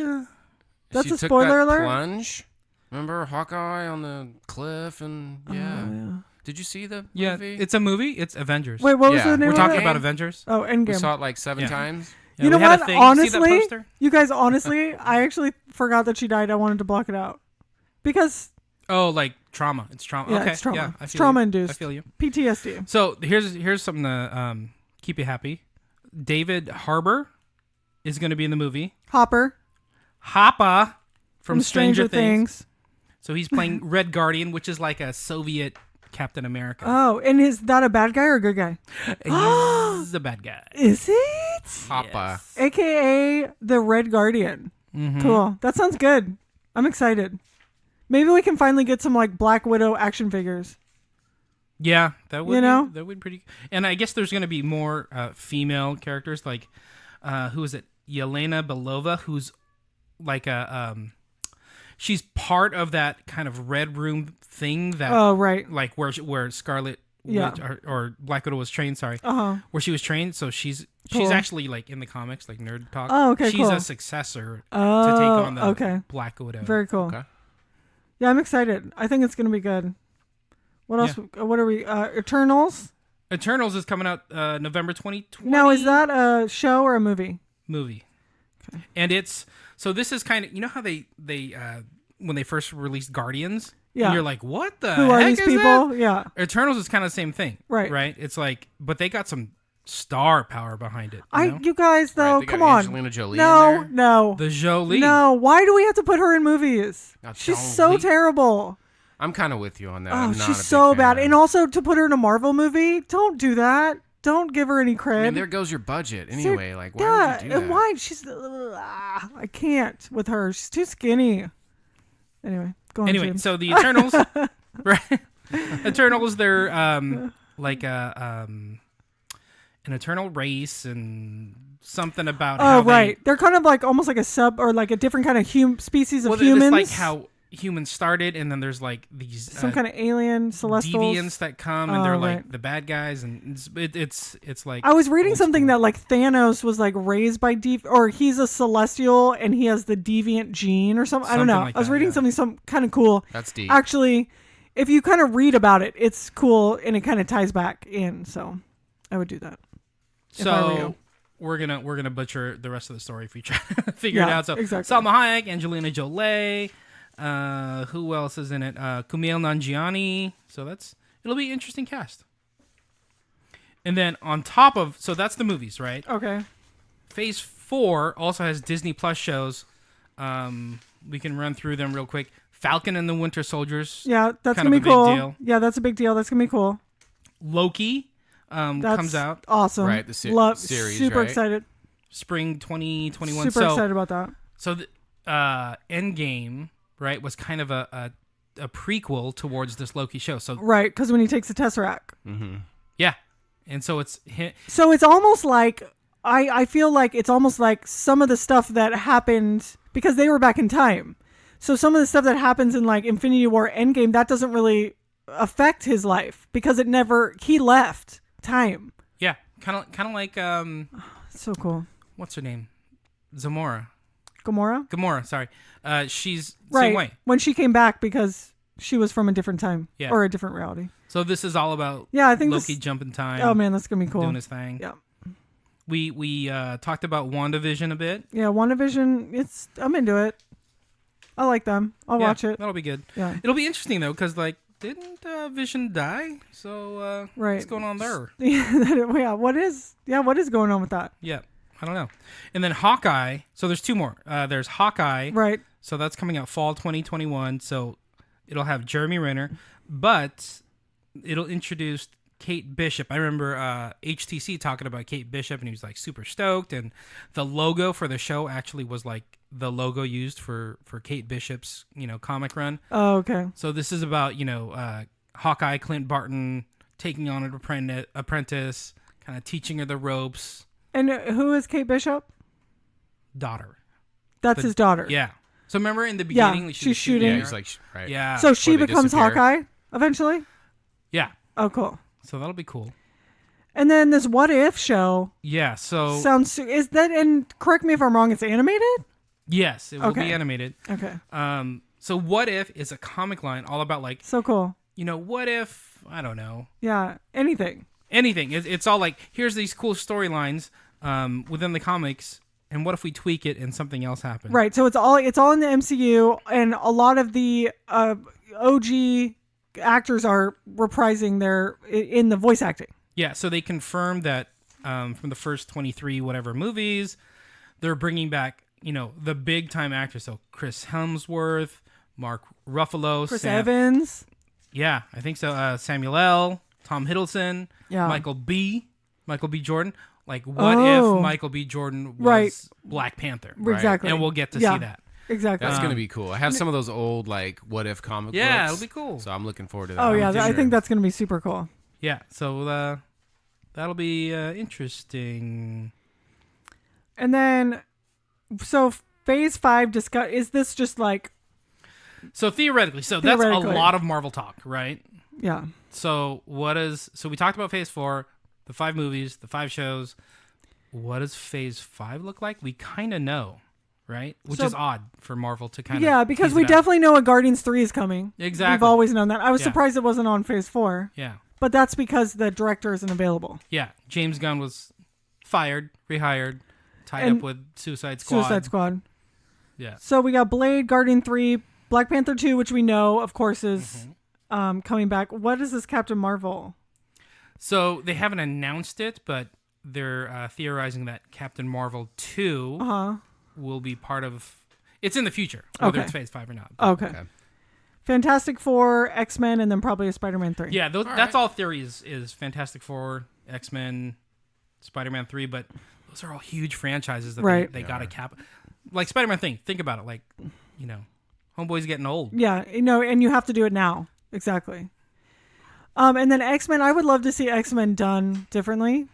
That's she a spoiler took that alert. Plunge. Remember Hawkeye on the cliff and yeah. Did you see the movie? It's a movie. It's Avengers. Wait, what was the name? We're of talking it? about Avengers. Oh, Endgame. We saw it like 7 times. You know we had a what? thing. See that Honestly, poster? you guys, honestly, I actually forgot that she died. I wanted to block it out because Oh, like trauma. It's trauma. yeah, Okay. it's trauma. Yeah, I It's feel trauma you. induced. I feel you. PTSD. So here's something to keep you happy. David Harbour is going to be in the movie. Hopper Hoppa from Stranger Things. So he's playing Red Guardian, which is like a Soviet Captain America. Oh, and is that a bad guy or a good guy? He's the bad guy. Is it? Papa. AKA the Red Guardian. Mm-hmm. Cool. That sounds good. I'm excited. Maybe we can finally get some like Black Widow action figures. Yeah, that would that would be pretty. And I guess there's going to be more female characters like who is it? Yelena Belova, who's like a she's part of that kind of Red Room thing that like where Scarlet Witch or Black Widow was trained. Sorry, where she was trained. So she's actually like in the comics, like Nerd Talk. Oh, okay, she's a successor to take on the Black Widow. Very cool. Okay. Yeah, I'm excited. I think it's gonna be good. What else? What are we? Eternals. Eternals is coming out November 2020. Now, is that a show or a movie? Movie. Okay. And it's so this is kind of how they when they first released Guardians. Yeah. And you're like, what the Who heck are these is people? that? Yeah. Eternals is kind of the same thing. Right. Right. It's like, but they got some star power behind it. You guys though, They got come on. Angelina Jolie No, in there. no. The Jolie. No, why do we have to put her in movies? Not She's so Jolie. terrible. I'm kind of with you on that. Oh, I'm not a she's big so fan. bad. And also to put her in a Marvel movie, don't do that. Don't give her any credit. I mean, there goes your budget anyway. Like, why would you do that? Why? She's I can't with her. She's too skinny. Anyway, go on. Anyway, James. so the Eternals, right? Eternals, they're like an eternal race and something about how they're kind of like almost like a sub or like a different kind of species of it's humans. like how humans started, and then there's like these some kind of alien celestials deviants that come, and they're like the bad guys, and it's like I was reading something that like Thanos was like raised by or he's a celestial and he has the deviant gene or something. I don't know. Like I was that, reading something kind of cool. That's deep. Actually, if you kind of read about it, it's cool and it kind of ties back in. So I would do that. So we're gonna butcher the rest of the story if we try to figure it out. So exactly. Salma Hayek, Angelina Jolie. Who else is in it? Kumail Nanjiani. So it'll be an interesting cast. And then on top of, so that's the movies, right? Okay. Phase 4 also has Disney Plus shows. We can run through them real quick. Falcon and the Winter Soldiers. Yeah, that's kind gonna of be a cool. big deal. Yeah, that's a big deal. That's gonna be cool. Loki That's comes out awesome. Right, the series, super right? excited. spring 2021. Super excited about that. So the Endgame, right, was kind of a prequel towards this Loki show. So Right, because when he takes the Tesseract. yeah, and so it's So it's almost like I feel like it's almost like some of the stuff that happened because they were back in time. So some of the stuff that happens in like Infinity War Endgame, that doesn't really affect his life because he left time. yeah, kind of like So cool. what's her name, Gamora. Gamora? Sorry, she's Right. same way. When she came back because she was from a different time Yeah. or a different reality. So this is all about I think Loki jumping time. Oh man, that's gonna be cool. doing his thing. Yeah. We talked about WandaVision a bit. Yeah, WandaVision, I'm into it. I like them. I'll Yeah, watch it. That'll be good. Yeah. It'll be interesting though, because like, didn't Vision die? So Right. what's going on there? Yeah, what is going on with that? Yeah, I don't know. And then Hawkeye. So there's two more. There's Hawkeye. Right. So that's coming out fall 2021. So it'll have Jeremy Renner, but it'll introduce Kate Bishop. I remember HTC talking about Kate Bishop, and he was like super stoked. And the logo for the show actually was like the logo used for Kate Bishop's comic run. Oh, okay. So this is about Hawkeye, Clint Barton taking on an apprentice, kind of teaching her the ropes. And who is Kate Bishop? Daughter. That's his daughter. Yeah. So remember in the beginning, Yeah, she she's was shooting. Yeah, her? he's like, right. Yeah. So she Before they becomes disappear. Hawkeye eventually? Yeah. Oh, cool. So that'll be cool. And then this What If show Yeah. So is that, and correct me if I'm wrong, it's animated? yes, it will Okay. be animated. Okay. So What If is a comic line all about like, So cool. what if, I don't know, Yeah. Anything. anything. It's all like, here's these cool storylines. within the comics. And what if we tweak it and something else happens? Right. So it's all in the MCU, and a lot of the OG actors are reprising in the voice acting. Yeah. So they confirmed that from the first 23 whatever movies, they're bringing back the big time actors. So Chris Hemsworth, Mark Ruffalo, Chris Evans. Yeah, I think so. Samuel L. Tom Hiddleston. Yeah. Michael B. Jordan. Like, what if Michael B. Jordan was Black Panther? Right. Exactly. And we'll get to see that. Exactly. That's going to be cool. I have some of those old, like, what if comic books. Yeah, it'll be cool. So I'm looking forward to that. Oh, yeah. I think that's going to be super cool. Yeah, so that'll be interesting. And then, so Phase 5 is this just like... So theoretically, that's a lot of Marvel talk, right? Yeah. So we talked about Phase 4, the 5 movies, the 5 shows. What does Phase 5 look like? We kind of know, right? Which is odd for Marvel to kind of... Yeah, because we definitely know a Guardians 3 is coming. Exactly. We've always known that. I was surprised it wasn't on Phase 4. Yeah. But that's because the director isn't available. Yeah. James Gunn was fired, rehired, tied up with Suicide Squad. Yeah. So we got Blade, Guardian 3, Black Panther 2, which we know, of course, is coming back. What is this Captain Marvel? So they haven't announced it, but they're theorizing that Captain Marvel 2 will be part of... It's in the future, whether it's Phase 5 or not. Okay. Fantastic Four, X-Men, and then probably a Spider-Man 3. Yeah, that's all theories is Fantastic Four, X-Men, Spider-Man 3, but those are all huge franchises that they got to cap. Like Spider-Man thing, think about it. Like, Homeboy's getting old. Yeah, and you have to do it now. Exactly. And then X-Men, I would love to see X-Men done differently.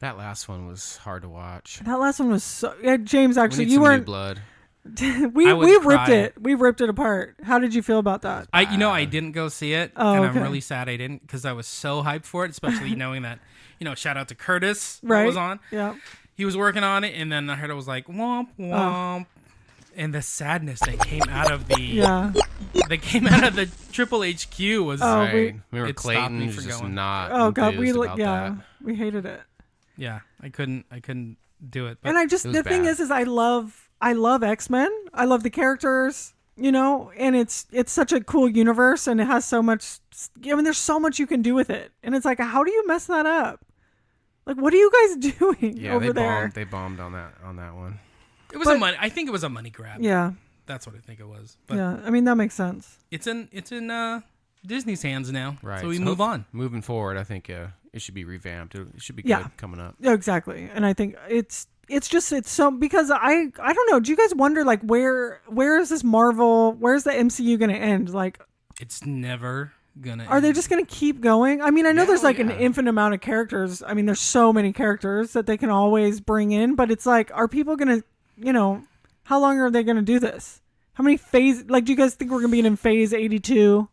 That last one was hard to watch. That last one was so... Yeah, James, actually, you weren't... New blood. we ripped it. We ripped it apart. How did you feel about that? I didn't go see it, and I'm really sad I didn't because I was so hyped for it, especially knowing that, shout out to Curtis that was on. Yeah. He was working on it, and then I heard it was like, womp, womp. And the sadness that came out of the Triple HQ was remember Clayton was just not that. We hated it. Yeah, I couldn't do it. But and the thing is I love X-Men. I love the characters, and it's such a cool universe, and it has so much. I mean, there's so much you can do with it, and it's like, how do you mess that up? Like, what are you guys doing over there? They bombed on that one. It was I think it was a money grab. Yeah, that's what I think it was. But yeah, I mean that makes sense. It's in Disney's hands now, right? So we move on. Moving forward, I think it should be revamped. It should be good coming up. Yeah, exactly. And I think it's so because I don't know. Do you guys wonder like where is this Marvel? Where's the MCU going to end? Like it's never gonna. Are they just going to keep going? I mean, I know there's like an infinite amount of characters. I mean, there's so many characters that they can always bring in, but it's like, are people going to how long are they going to do this? How many phase? Like, do you guys think we're going to be in phase 82?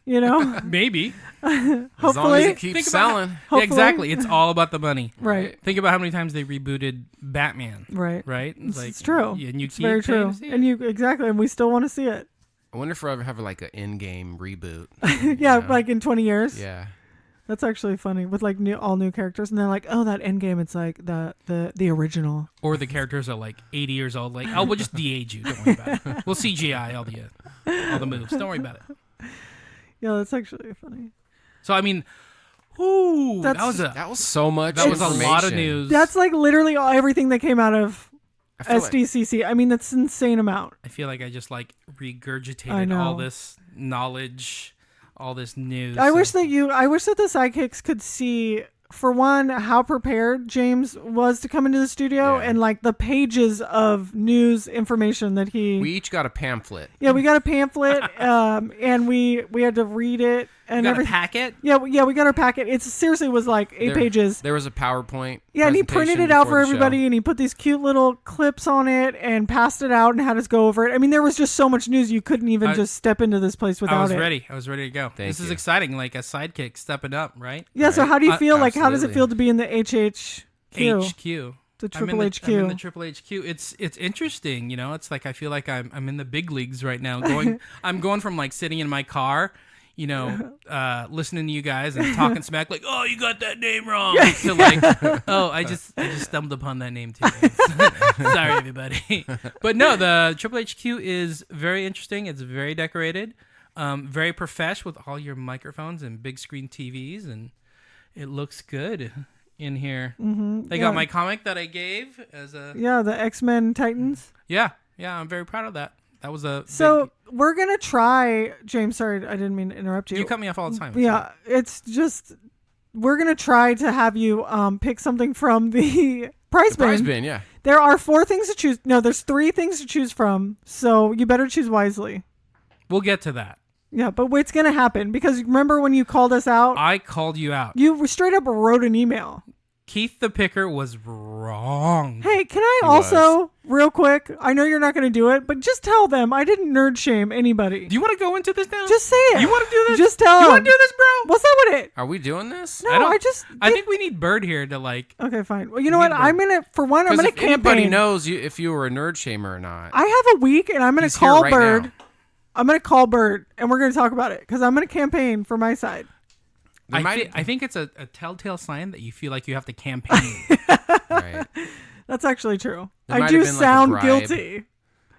Maybe. Hopefully, as long as it keeps selling. Yeah, exactly. It's all about the money. Right. Think about how many times they rebooted Batman. Right. It's true. And you it's very true. And and we still want to see it. I wonder if we'll ever have like an in-game reboot. Like in 20 years. Yeah. That's actually funny with like all new characters, and they're like, "Oh, that Endgame, it's like the original." Or the characters are like 80 years old. Like, we'll just de-age you. Don't worry about it. We'll CGI all the moves. Don't worry about it. Yeah, that's actually funny. So I mean, that was so much. That was a lot of news. That's like literally everything that came out of SDCC. I mean, that's an insane amount. I feel like I just like regurgitated all this knowledge. All this news. I wish that the sidekicks could see, for one, how prepared James was to come into the studio and like the pages of news information that we each got a pamphlet. Yeah, we got a pamphlet, and we had to read it and got a packet. Yeah, we got our packet. It seriously was like 8 pages. There was a PowerPoint. Yeah, and he printed it out for everybody, and he put these cute little clips on it and passed it out and had us go over it. I mean, there was just so much news you couldn't even just step into this place without it. I was ready to go. This is exciting, like a sidekick stepping up, right? Yeah. Right. So how do you feel? Like, how does it feel to be in the HQ? The Triple HQ. I'm in the Triple HQ. It's interesting, It's like I feel like I'm in the big leagues right now. I'm going from like sitting in my car, listening to you guys and talking smack like, oh, you got that name wrong. To like, oh, I just stumbled upon that name too. Sorry, everybody. But no, the Triple HQ is very interesting. It's very decorated, very profesh with all your microphones and big screen TVs, and it looks good in here. Mm-hmm. They got my comic that I gave as a the X-Men Titans. Yeah, I'm very proud of that. That was we're gonna try, James. Sorry, I didn't mean to interrupt you. You cut me off all the time. Yeah, it's just we're gonna try to have you pick something from the prize bin. Prize bin, yeah. There are 4 things to choose. No, there's 3 things to choose from. So you better choose wisely. We'll get to that. Yeah, but what's gonna happen? Because remember when you called us out? I called you out. You straight up wrote an email. Keith the Picker was wrong. Hey, can I also, real quick, I know you're not going to do it, but just tell them I didn't nerd shame anybody. Do you want to go into this now? Just say it. You want to do this? Just tell them. You want to do this, bro? What's up with it? Are we doing this? No, I think we need Bird here to like. Okay, fine. Well, you know what? I'm going to, for one, I'm going to campaign. Anybody knows if you were a nerd shamer or not. I have a week and I'm going to call Bird. Now. I'm going to call Bird and we're going to talk about it because I'm going to campaign for my side. I think it's a telltale sign that you feel like you have to campaign. Right. That's actually true. There I do sound guilty.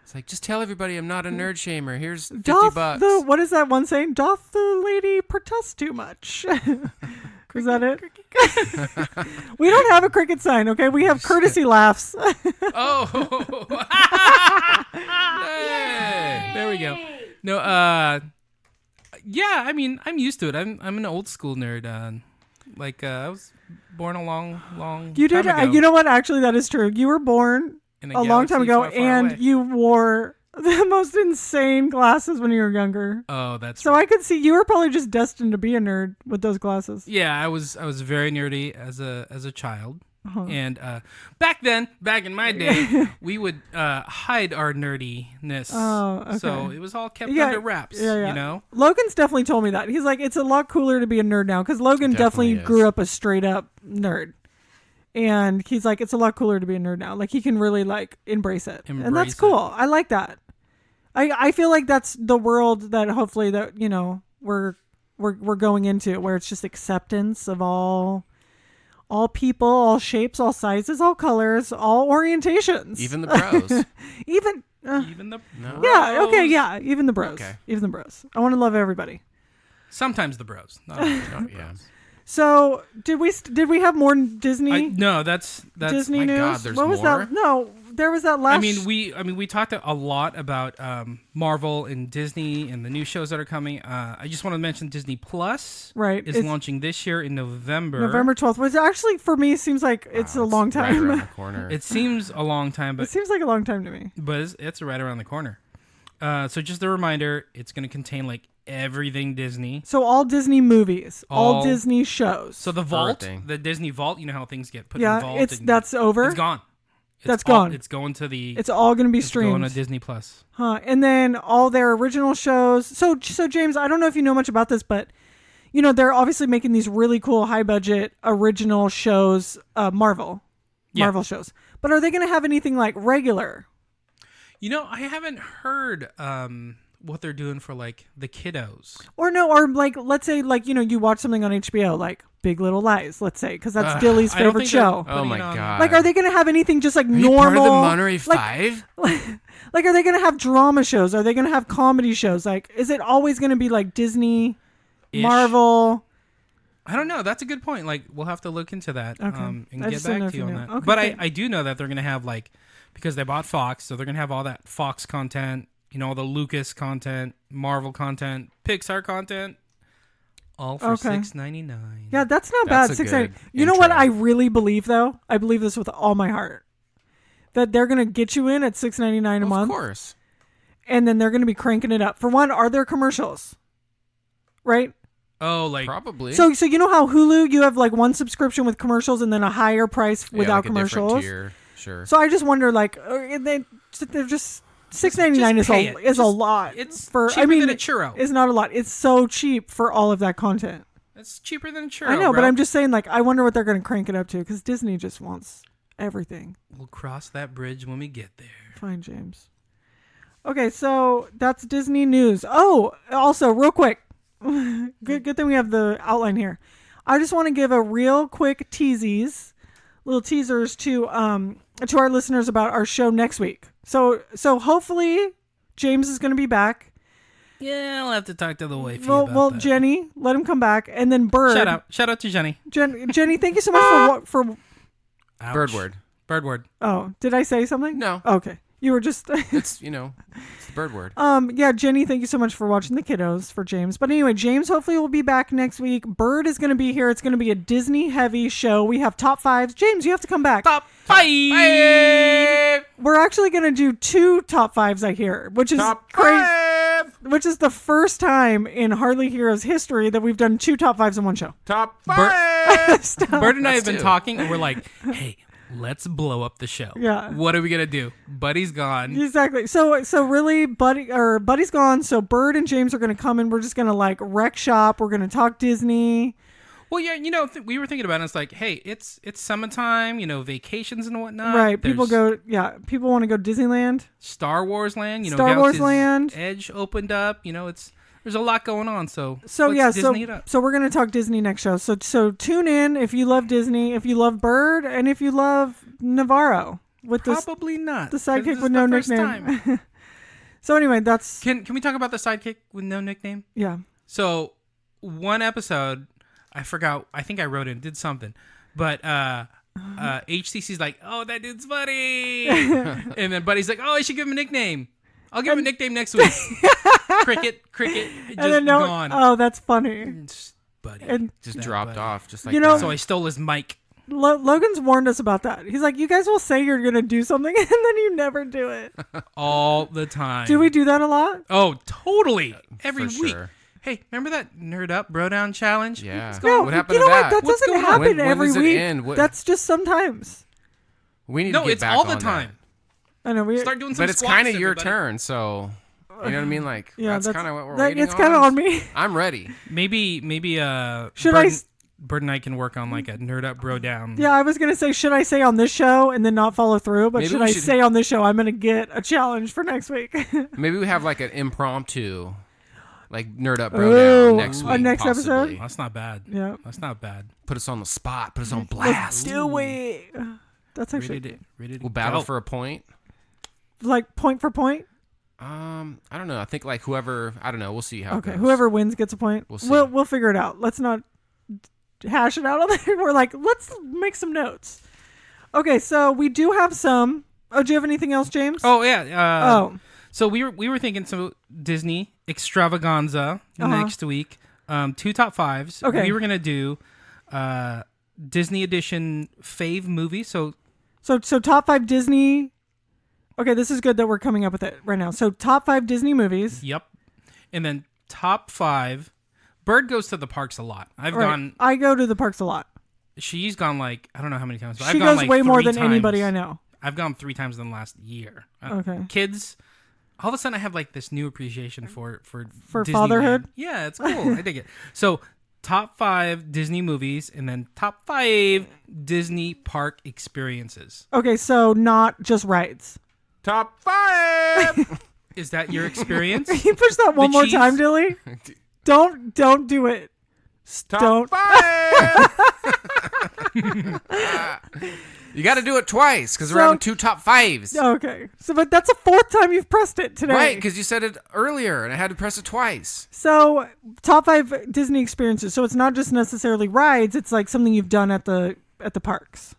It's like, just tell everybody I'm not a nerd shamer. Here's $50. What is that one saying? Doth the lady protest too much? Is that it? We don't have a cricket sign, okay? We have courtesy laughs. Oh. Hey. There we go. No, yeah, I mean, I'm used to it. I'm an old school nerd. I was born a long you did. time ago. You know what? Actually, that is true. You were born a long time ago, far, far and away. you wore the most insane glasses when you were younger. Oh, that's so right. I could see you were probably just destined to be a nerd with those glasses. Yeah, I was very nerdy as a child. And back in my day, we would hide our nerdiness. Oh, okay. So it was all kept under wraps, you know? Logan's definitely told me that. He's like, it's a lot cooler to be a nerd now because Logan definitely grew up a straight up nerd. And he's like, it's a lot cooler to be a nerd now. Like he can really like embrace it. And that's cool. I like that. I feel like that's the world that hopefully that, you know, we're going into where it's just acceptance of all people, all shapes, all sizes, all colors, all orientations. Even the bros. Even the no. Yeah, okay, yeah. Even the bros. Okay. Even the bros. I want to love everybody. Sometimes the bros. Not Yeah. So did we have more Disney? No, that's Disney my news. God, there's what was more? that? No, there was that last. I mean, we talked a lot about Marvel and Disney and the new shows that are coming. I just want to mention Disney Plus. Right, is launching this year in November. November 12th, which actually for me seems like it's a long time. Right around the corner. It seems a long time, but it seems like a long time to me. But it's right around the corner. So just a reminder, it's going to contain like everything Disney. So all Disney movies, all Disney shows. So the vault, the Disney vault, you know how things get put in the vault. That's over. It's gone. That's gone. It's going to the. It's all going to be streamed. Going to Disney Plus. Huh? And then all their original shows. So James, I don't know if you know much about this, but you know they're obviously making these really cool, high budget original shows, Marvel shows. But are they going to have anything like regular? You know, I haven't heard what they're doing for like the kiddos. Or like let's say like you know you watch something on HBO like Big Little Lies, let's say, because that's Dilly's favorite show. Oh my God! Like, are they going to have anything just like are normal? You part of the Monterey Five? Like, are they going to have drama shows? Are they going to have comedy shows? Like, is it always going to be like Disney-ish? Marvel? I don't know. That's a good point. Like, we'll have to look into that and get back to you on that. Okay, but I do know that they're going to have like, because they bought Fox, so they're going to have all that Fox content, you know, all the Lucas content, Marvel content, Pixar content. All for $6.99. Yeah, that's not bad. $6.99. You know what I really believe though? I believe this with all my heart. That they're gonna get you in at $6.99 a month. Of course. And then they're gonna be cranking it up. For one, are there commercials? Right? Oh, like probably. So you know how Hulu, you have like one subscription with commercials and then a higher price without like commercials. A different tier. Sure. So I just wonder, like, they're just $6.99 is a lot. It's for cheaper than a churro. It's not a lot. It's so cheap for all of that content. It's cheaper than a churro. I know, bro. but I'm just saying, like, I wonder what they're going to crank it up to because Disney just wants everything. We'll cross that bridge when we get there. Fine, James. Okay, so that's Disney news. Oh, also, real quick, Good thing we have the outline here. I just want to give a real quick little teasers to our listeners about our show next week. So hopefully James is going to be back. Yeah, I'll have to talk to the wife about that. Jenny, let him come back, and then Bird. Shout out to Jenny. Jenny, thank you so much for Ouch. Bird word. Oh, did I say something? No. Okay. You were just It's the bird word. Yeah, Jenny, thank you so much for watching the kiddos for James. But anyway, James hopefully will be back next week. Bird is going to be here. It's going to be a Disney heavy show. We have top 5s. James, you have to come back. Top 5. We're actually going to do 2 top 5s, I hear, which is crazy. Which is the first time in Hardly Heroes history that we've done 2 top 5s in one show. Top 5. Bird and I have been talking, and we're like, hey, let's blow up the show. Yeah. What are we gonna do? Buddy's gone. Exactly. So really, Buddy's gone. So Bird and James are gonna come and we're just gonna like wreck shop. We're gonna talk Disney. Well, yeah, we were thinking about it. It's like, hey, it's summertime. Vacations and whatnot. Right. There's People want to go to Disneyland. Star Wars Land. Star Wars Land. Edge opened up. There's a lot going on. So yeah, Disney it up. So we're gonna talk Disney next show. So tune in if you love Disney, if you love Bird, and if you love Navarro with probably not the sidekick with no nickname. So anyway, that's can we talk about the sidekick with no nickname? Yeah. So one episode, I forgot. I think I wrote it, did something, but HCC's like, oh, that dude's funny, and then Buddy's like, oh, I should give him a nickname. I'll give him a nickname next week. Cricket, just gone. Oh, that's funny. Buddy, and just dropped off, just like So I stole his mic. Logan's warned us about that. He's like, you guys will say you're gonna do something, and then you never do it. All the time. Do we do that a lot? Oh, totally. Every For week. sure. Hey, remember that Nerd Up Bro Down challenge? Yeah. What happened to that? That What's doesn't going on? happen When every does it week. end? That's just sometimes. We need No, to get it's back all the on time. I know. We Start doing some But it's kind of your turn, so you know what I mean. Like that's kind of what we're waiting It's kind of on me. I'm ready. Maybe. Bird and I can work on like a Nerd Up Bro Down. Yeah, I was gonna say, should I say on this show and then not follow through? But Maybe should we I should- say on this show I'm gonna get a challenge for next week? Maybe we have like an impromptu, like Nerd Up Bro Ooh, Down next week. on next possibly. episode? That's not bad. Yeah. That's not bad. Put us on the spot. Put us on blast. Do it. That's actually Ready to We'll battle go. for a point. like point for point. I don't know. I think like whoever. I don't know. We'll see how. Okay, it goes. whoever wins gets a point. We'll see. We'll figure it out. Let's not hash it out on there. We're like, let's make some notes. Okay, so we do have some. Oh, do you have anything else, James? Oh yeah. So we were thinking some Disney extravaganza next week. 2 top 5s. Okay. We were gonna do Disney edition fave movies. So top 5 Disney. Okay, this is good that we're coming up with it right now. So top 5 Disney movies. Yep. And then top 5. Bird goes to the parks a lot. I go to the parks a lot. She's gone like I don't know how many times. But She I've gone goes like way more 3 than anybody I times. know. I've gone 3 times in the last year. Okay. Kids. All of a sudden, I have like this new appreciation for Disneyland. fatherhood. Yeah, it's cool. I dig it. So, top 5 Disney movies, and then top 5 Disney park experiences. Okay, so not just rides. Top 5. Is that your experience? Can you push that one more cheese? time, Dilly? Don't do it. Top 5. You got to do it twice because we're having 2 top 5s. Okay, but that's the 4th time you've pressed it today. Right, because you said it earlier and I had to press it twice. So top 5 Disney experiences. So it's not just necessarily rides. It's like something you've done at the parks.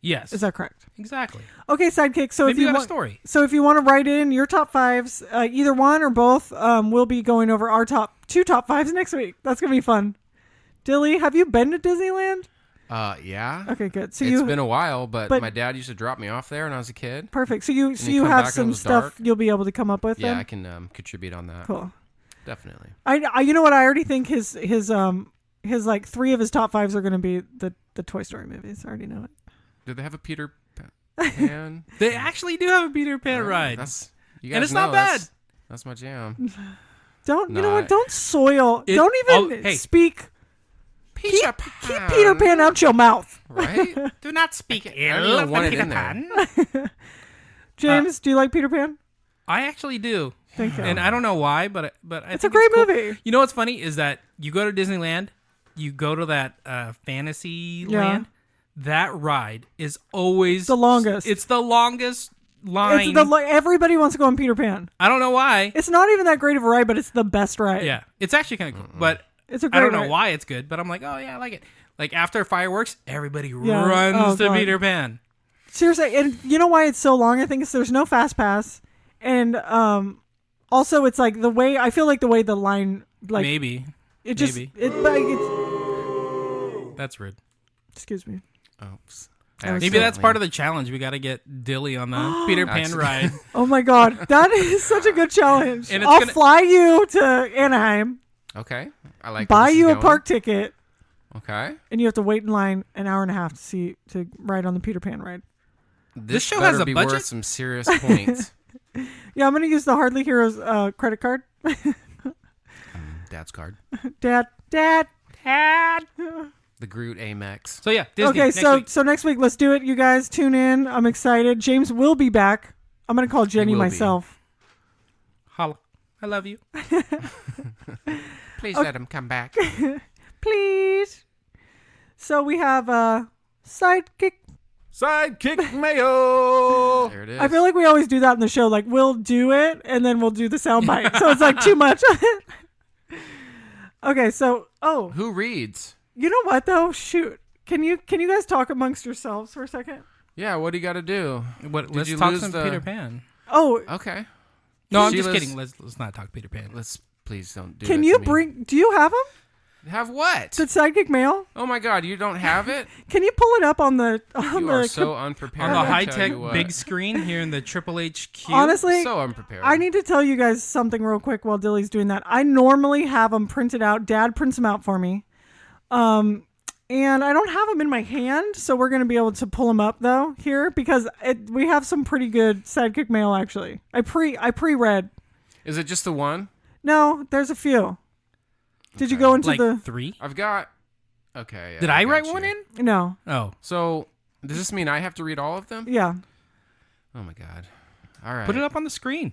Yes. Is that correct? Exactly. Okay, Sidekick. So Maybe if you got want a story. So if you want to write in your top 5s, either one or both, we'll be going over our top 5s next week. That's gonna be fun. Dilly, have you been to Disneyland? Yeah. Okay, good. So it's been a while, but my dad used to drop me off there when I was a kid. Perfect. So you come have back some when it was stuff dark. you'll be able to come up with. Yeah, then? I can contribute on that. Cool. Definitely. I you know what? I already think his like 3 of his top 5s are going to be the Toy Story movies. I already know it. Do they have a Peter Pan? They actually do have a Peter Pan ride. You guys and it's know not bad. That's my jam. You know what? Don't soil. Don't even speak. Peter Keep Peter Pan out your mouth. Right? Do not speak I don't even want it in there. James, do you like Peter Pan? I actually do. Thank you. And I don't know why, but I It's a think great cool. movie. You know what's funny is that you go to Disneyland, you go to that fantasy land. That ride is always The longest. It's the longest line. Everybody wants to go on Peter Pan. I don't know why. It's not even that great of a ride, but it's the best ride. Yeah, it's actually kind of cool, but It's a great I don't know ride. why it's good. But I'm like, oh yeah, I like it. Like after fireworks, everybody Yeah. runs to God. Peter Pan. Seriously, and you know why it's so long? I think it's there's no fast pass, and also it's like the way I feel like the way the line like Maybe it just maybe. That's rude. Excuse me. Oops. Maybe that's part of the challenge. We got to get Dilly on the Peter Pan ride. Oh my God, that is such a good challenge. And it's I'll gonna- fly you to Anaheim, Okay. I like buy where this is you a going. park ticket, Okay. and you have to wait in line an hour and a half to ride on the Peter Pan ride. This show better has a be budget? worth some serious points. Yeah, I'm gonna use the Hardly Heroes credit card. Dad's card. Dad. The Groot Amex. So yeah, Disney. Okay, next week. so next week, let's do it. You guys tune in. I'm excited. James will be back. I'm gonna call Jenny will be. myself. Holla. I love you. Please let him come back. Please. So we have Sidekick. Sidekick Mayo. There it is. I feel like we always do that in the show. Like we'll do it and then we'll do the soundbite. So it's like too much. Okay, so Who reads? you know what though? Shoot. Can you guys talk amongst yourselves for a second? Yeah, what do you got to do? Let's you talk lose some the- Peter Pan. Oh, Okay. No, I'm Sheila's- just kidding. Let's not talk Peter Pan. Please don't do can that you to me. bring? Do you have them? Have what? The Sidekick Mail? Oh my God, you don't have it? Can you pull it up on the? You are so unprepared. On the I tell high tech you what. big screen here in the Triple HQ. Honestly, So unprepared. I need to tell you guys something real quick while Dilly's doing that. I normally have them printed out. Dad prints them out for me. And I don't have them in my hand, so we're going to be able to pull them up though here because we have some pretty good Sidekick Mail actually. I pre-read. Is it just the one? No, there's a few. Did you go into like the 3. I've got. Okay. Yeah, Did I got write you. one in? No. Oh, So does this mean I have to read all of them? Yeah. Oh my God. All right. put it up on the screen.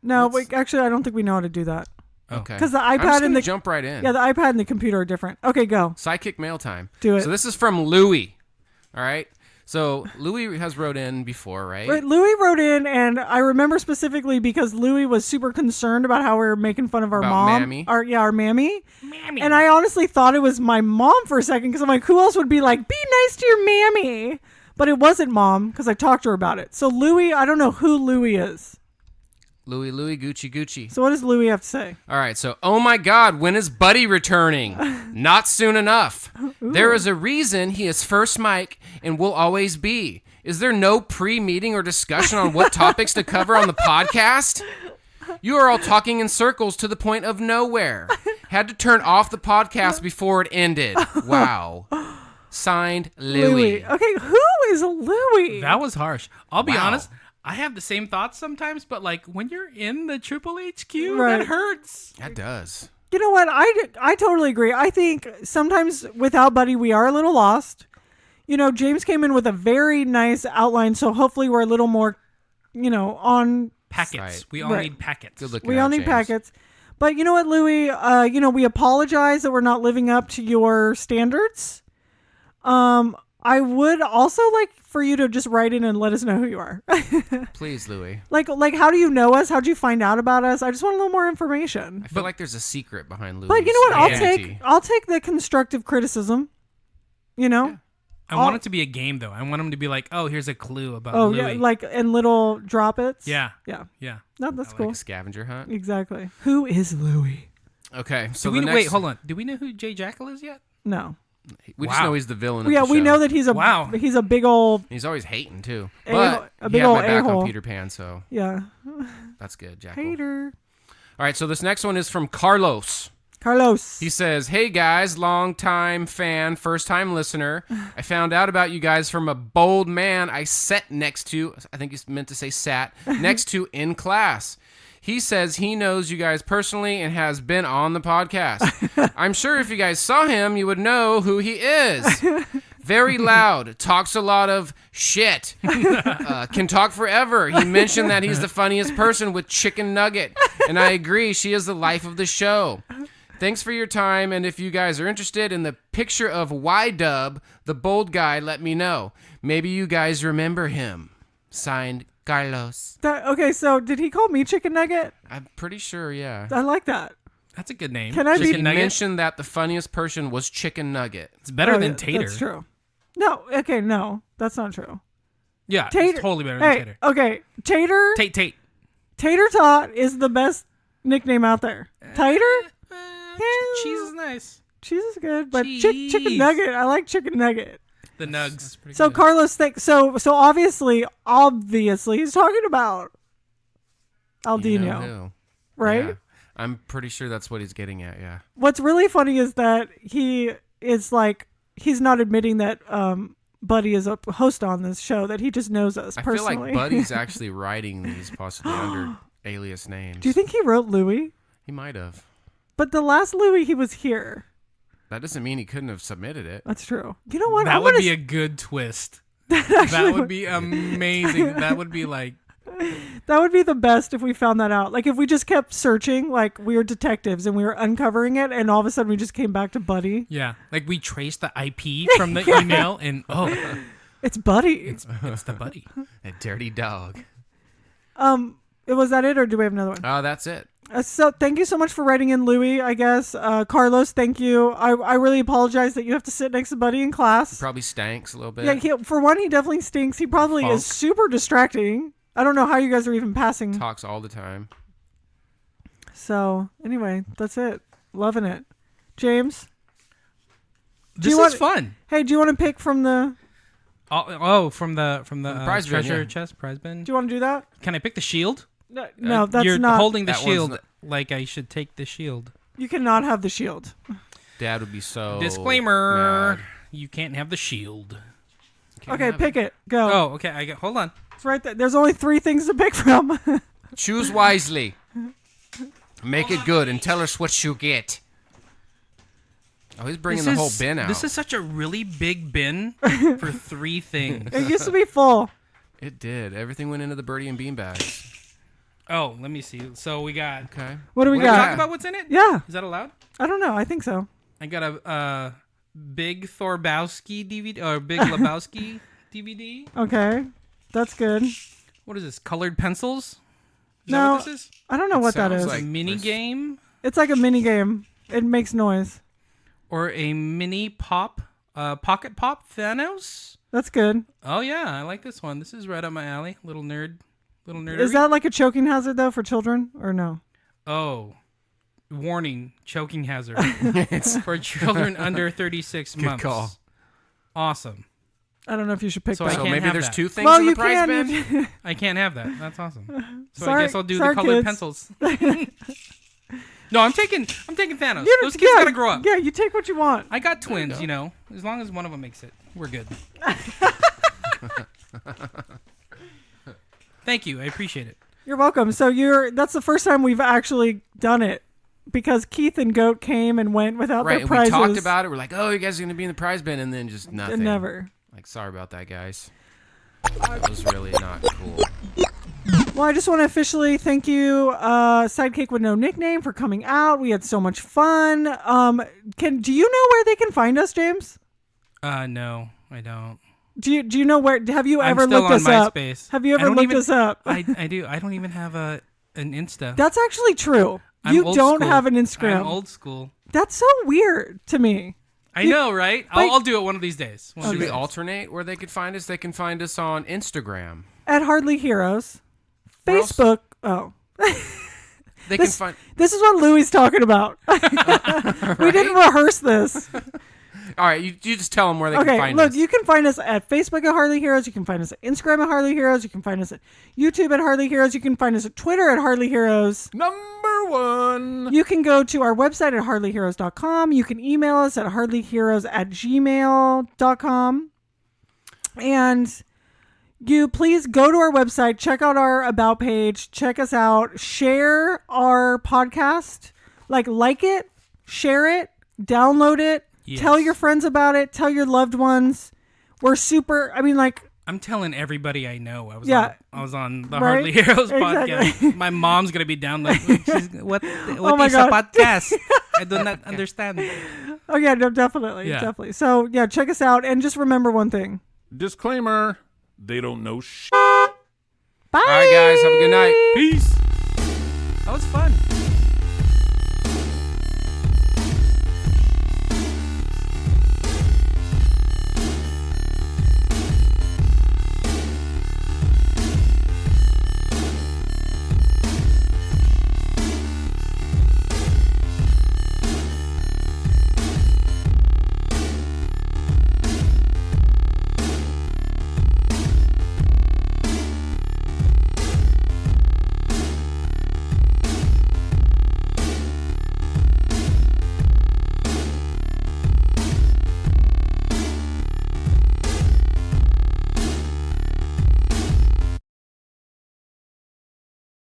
No, wait, actually I don't think we know how to do that. Okay. 'Cause the I'm iPad just and gonna the- jump right in. Yeah, the iPad and the computer are different. Okay, go. Sidekick mail time. Do it. So this is from Louie. All right. So Louie has wrote in before, right? Right, Louis wrote in, and I remember specifically because Louis was super concerned about how we were making fun of our About mom. Mammy? Our mammy. And I honestly thought it was my mom for a second because I'm like, who else would be like, be nice to your mammy? But it wasn't mom because I talked to her about it. So Louis, I don't know who Louis is. Louie, Gucci. So what does Louis have to say? All right, so, oh my God, when is Buddy returning? Not soon enough. There is a reason he is first mic and will always be. Is there no pre-meeting or discussion on what topics to cover on the podcast? You are all talking in circles to the point of nowhere. Had to turn off the podcast before it ended. Wow. Signed, Louie. Okay, who is Louis? That was harsh. I'll be Wow. honest. I have the same thoughts sometimes, but like when you're in the Triple HQ, Right. that hurts. That does. You know what? I totally agree. I think sometimes without Buddy, we are a little lost. You know, James came in with a very nice outline, so hopefully we're a little more, on. Packets. Right. We all Right. need packets. Good looking We out, all need James. packets. But you know what, Louis? We apologize that we're not living up to your standards. I would also like for you to just write in and let us know who you are. Please, Louie. like how do you know us? How'd you find out about us? I just want a little more information. I feel like there's a secret behind Louie. But you know what? I'll take the constructive criticism. You know? I want it to be a game, though. I want them to be like, oh, here's a clue about Oh Louis. yeah, like and little drop its. yeah. Yeah. Yeah. No, that's Like cool. a scavenger hunt. Exactly. Who is Louis? Okay, so Do we the next, wait, hold on. Do we know who Jay Jackal is yet? No. We just Wow. know he's the villain. Of Yeah, the we show. know that he's a Wow. he's a big old He's always hating too. A- But a he big had ol' my back a-hole. on Peter Pan, so yeah that's good, Jackal. hater. All right, so this next one is from Carlos. Carlos. He says, "Hey guys, long time fan, first time listener. I found out about you guys from a bold man I sat next to. I think he's meant to say sat next to in class. He says he knows you guys personally and has been on the podcast. I'm sure if you guys saw him, you would know who he is. Very loud. Talks a lot of shit. Can talk forever. He mentioned that he's the funniest person with Chicken Nugget. And I agree. She is the life of the show. Thanks for your time. And if you guys are interested in the picture of Y-Dub, the bold guy, let me know. Maybe you guys remember him. Signed, Carlos. Okay, so did he call me Chicken Nugget? I'm pretty sure, yeah. I like that. That's a good name. Can I be- He mentioned that the funniest person was Chicken Nugget. It's better than yeah, Tater. That's true. No, okay, no, that's not true. Yeah, Tater, it's totally better than Tater. Okay, Tater. Tate. Tater Tot is the best nickname out there. Tater? Cheese is nice. Cheese is good, but Cheese. Chicken Nugget. I like Chicken Nugget. The nugs. So good. Carlos, so obviously, he's talking about Aldino, You know who. right? Yeah. I'm pretty sure that's what he's getting at, yeah. What's really funny is that he is like, he's not admitting that Buddy is a host on this show, that he just knows us I feel personally. like Buddy's actually writing these possibly under alias names. Do you think he wrote Louis? He might have. But the last Louis, he was here. That doesn't mean he couldn't have submitted it. That's true. You know what? That would be a good twist. That would be amazing. That would be like... That would be the best if we found that out. Like if we just kept searching, like we were detectives and we were uncovering it, and all of a sudden we just came back to Buddy. Yeah, like we traced the IP from the email, and it's Buddy. It's the Buddy. A dirty dog. Was that it, or do we have another one? Oh, that's it. So thank you so much for writing in, Louis. I guess Carlos, thank you. I really apologize that you have to sit next to Buddy in class. He probably stanks a little bit. Yeah, for one, he definitely stinks. He probably is super distracting. I don't know how you guys are even passing. Talks all the time. So anyway, that's it. Loving it, James. This is fun. Hey, do you want to pick from the? From the prize bin, treasure yeah. chest prize bin. Do you want to do that? Can I pick the shield? No, that's You're not. holding the that shield one's like I should take the shield. You cannot have the shield. Dad would be so Disclaimer: mad. you can't have the shield. Can't Okay, have pick it. Go. Oh, okay. Hold on. It's right there. There's only 3 things to pick from. Choose wisely. Make it good and tell us what you get. Oh, he's bringing the whole bin out. This is such a really big bin for 3 things. It used to be full. It did. Everything went into the Birdie and Bean bags. Oh, let me see. So we got. Okay. What do we Can we got? talk about what's in it? Yeah. Is that allowed? I don't know. I think so. I got a Big Thorbowski DVD or Big Lebowski DVD. Okay. That's good. What is this? Colored pencils? Is No, that what this is? I don't know what that sounds is. like- Mini game It's like a mini game. It makes noise. or a mini pop, pocket pop Thanos? That's good. Oh yeah, I like this one. This is right up my alley. Little nerd. Is that like a choking hazard though for children or no? Oh, warning: choking hazard. It's for children under 36 months. call. Awesome. I don't know if you should pick So that. I So can't maybe have there's that. 2 things Well, in the you prize can. bin? I can't have that. That's awesome. So Sorry- I guess I'll do sorry, the colored kids. pencils. No, I'm taking Thanos. You- Those kids yeah, gotta grow up. Yeah, you take what you want. I got twins, you know. As long as one of them makes it, we're good. Thank you. I appreciate it. You're welcome. So that's the first time we've actually done it because Keith and Goat came and went without Right, their and prizes. we talked about it. We're like, oh, you guys are going to be in the prize bin, and then just nothing. Never. Like, sorry about that, guys. That was really not cool. Well, I just want to officially thank you, Sidekick With No Nickname, for coming out. We had so much fun. Do you know where they can find us, James? No, I don't. Do you know where? Have you I'm ever still looked on us up? MySpace. Have you I ever don't looked even- us up? I do. I don't even have an Insta. That's actually true. I'm You old don't school. have an Instagram. I'm old school. That's so weird to me. I know, right? I'll do it one of these days. One of Should these we days. alternate where they could find us? They can find us on Instagram. At Hardly Heroes, Where else? Facebook. Oh, They This- can find. this is what Louie's talking about. We didn't rehearse this. All right, you just tell them where they can Okay, find look, us. you can find us at Facebook at Hardly Heroes. You can find us at Instagram at Hardly Heroes. You can find us at YouTube at Hardly Heroes. You can find us at Twitter at Hardly Heroes. Number 1. You can go to our website at hardlyheroes.com. You can email us at hardlyheroes@gmail.com. And you please go to our website, check out our About page, check us out, share our podcast, like it, share it, download it, Yes. tell your friends about it, tell your loved ones. We're super. I mean, like. I'm telling everybody I know. I was on the Right? Hardly Heroes Exactly. podcast. My mom's gonna be down like, what my is God. a podcast? I do not understand. Oh yeah, no, definitely, Yeah. definitely. So yeah, check us out, and just remember one thing. Disclaimer: they don't know Bye. All right, guys, have a good night. Peace.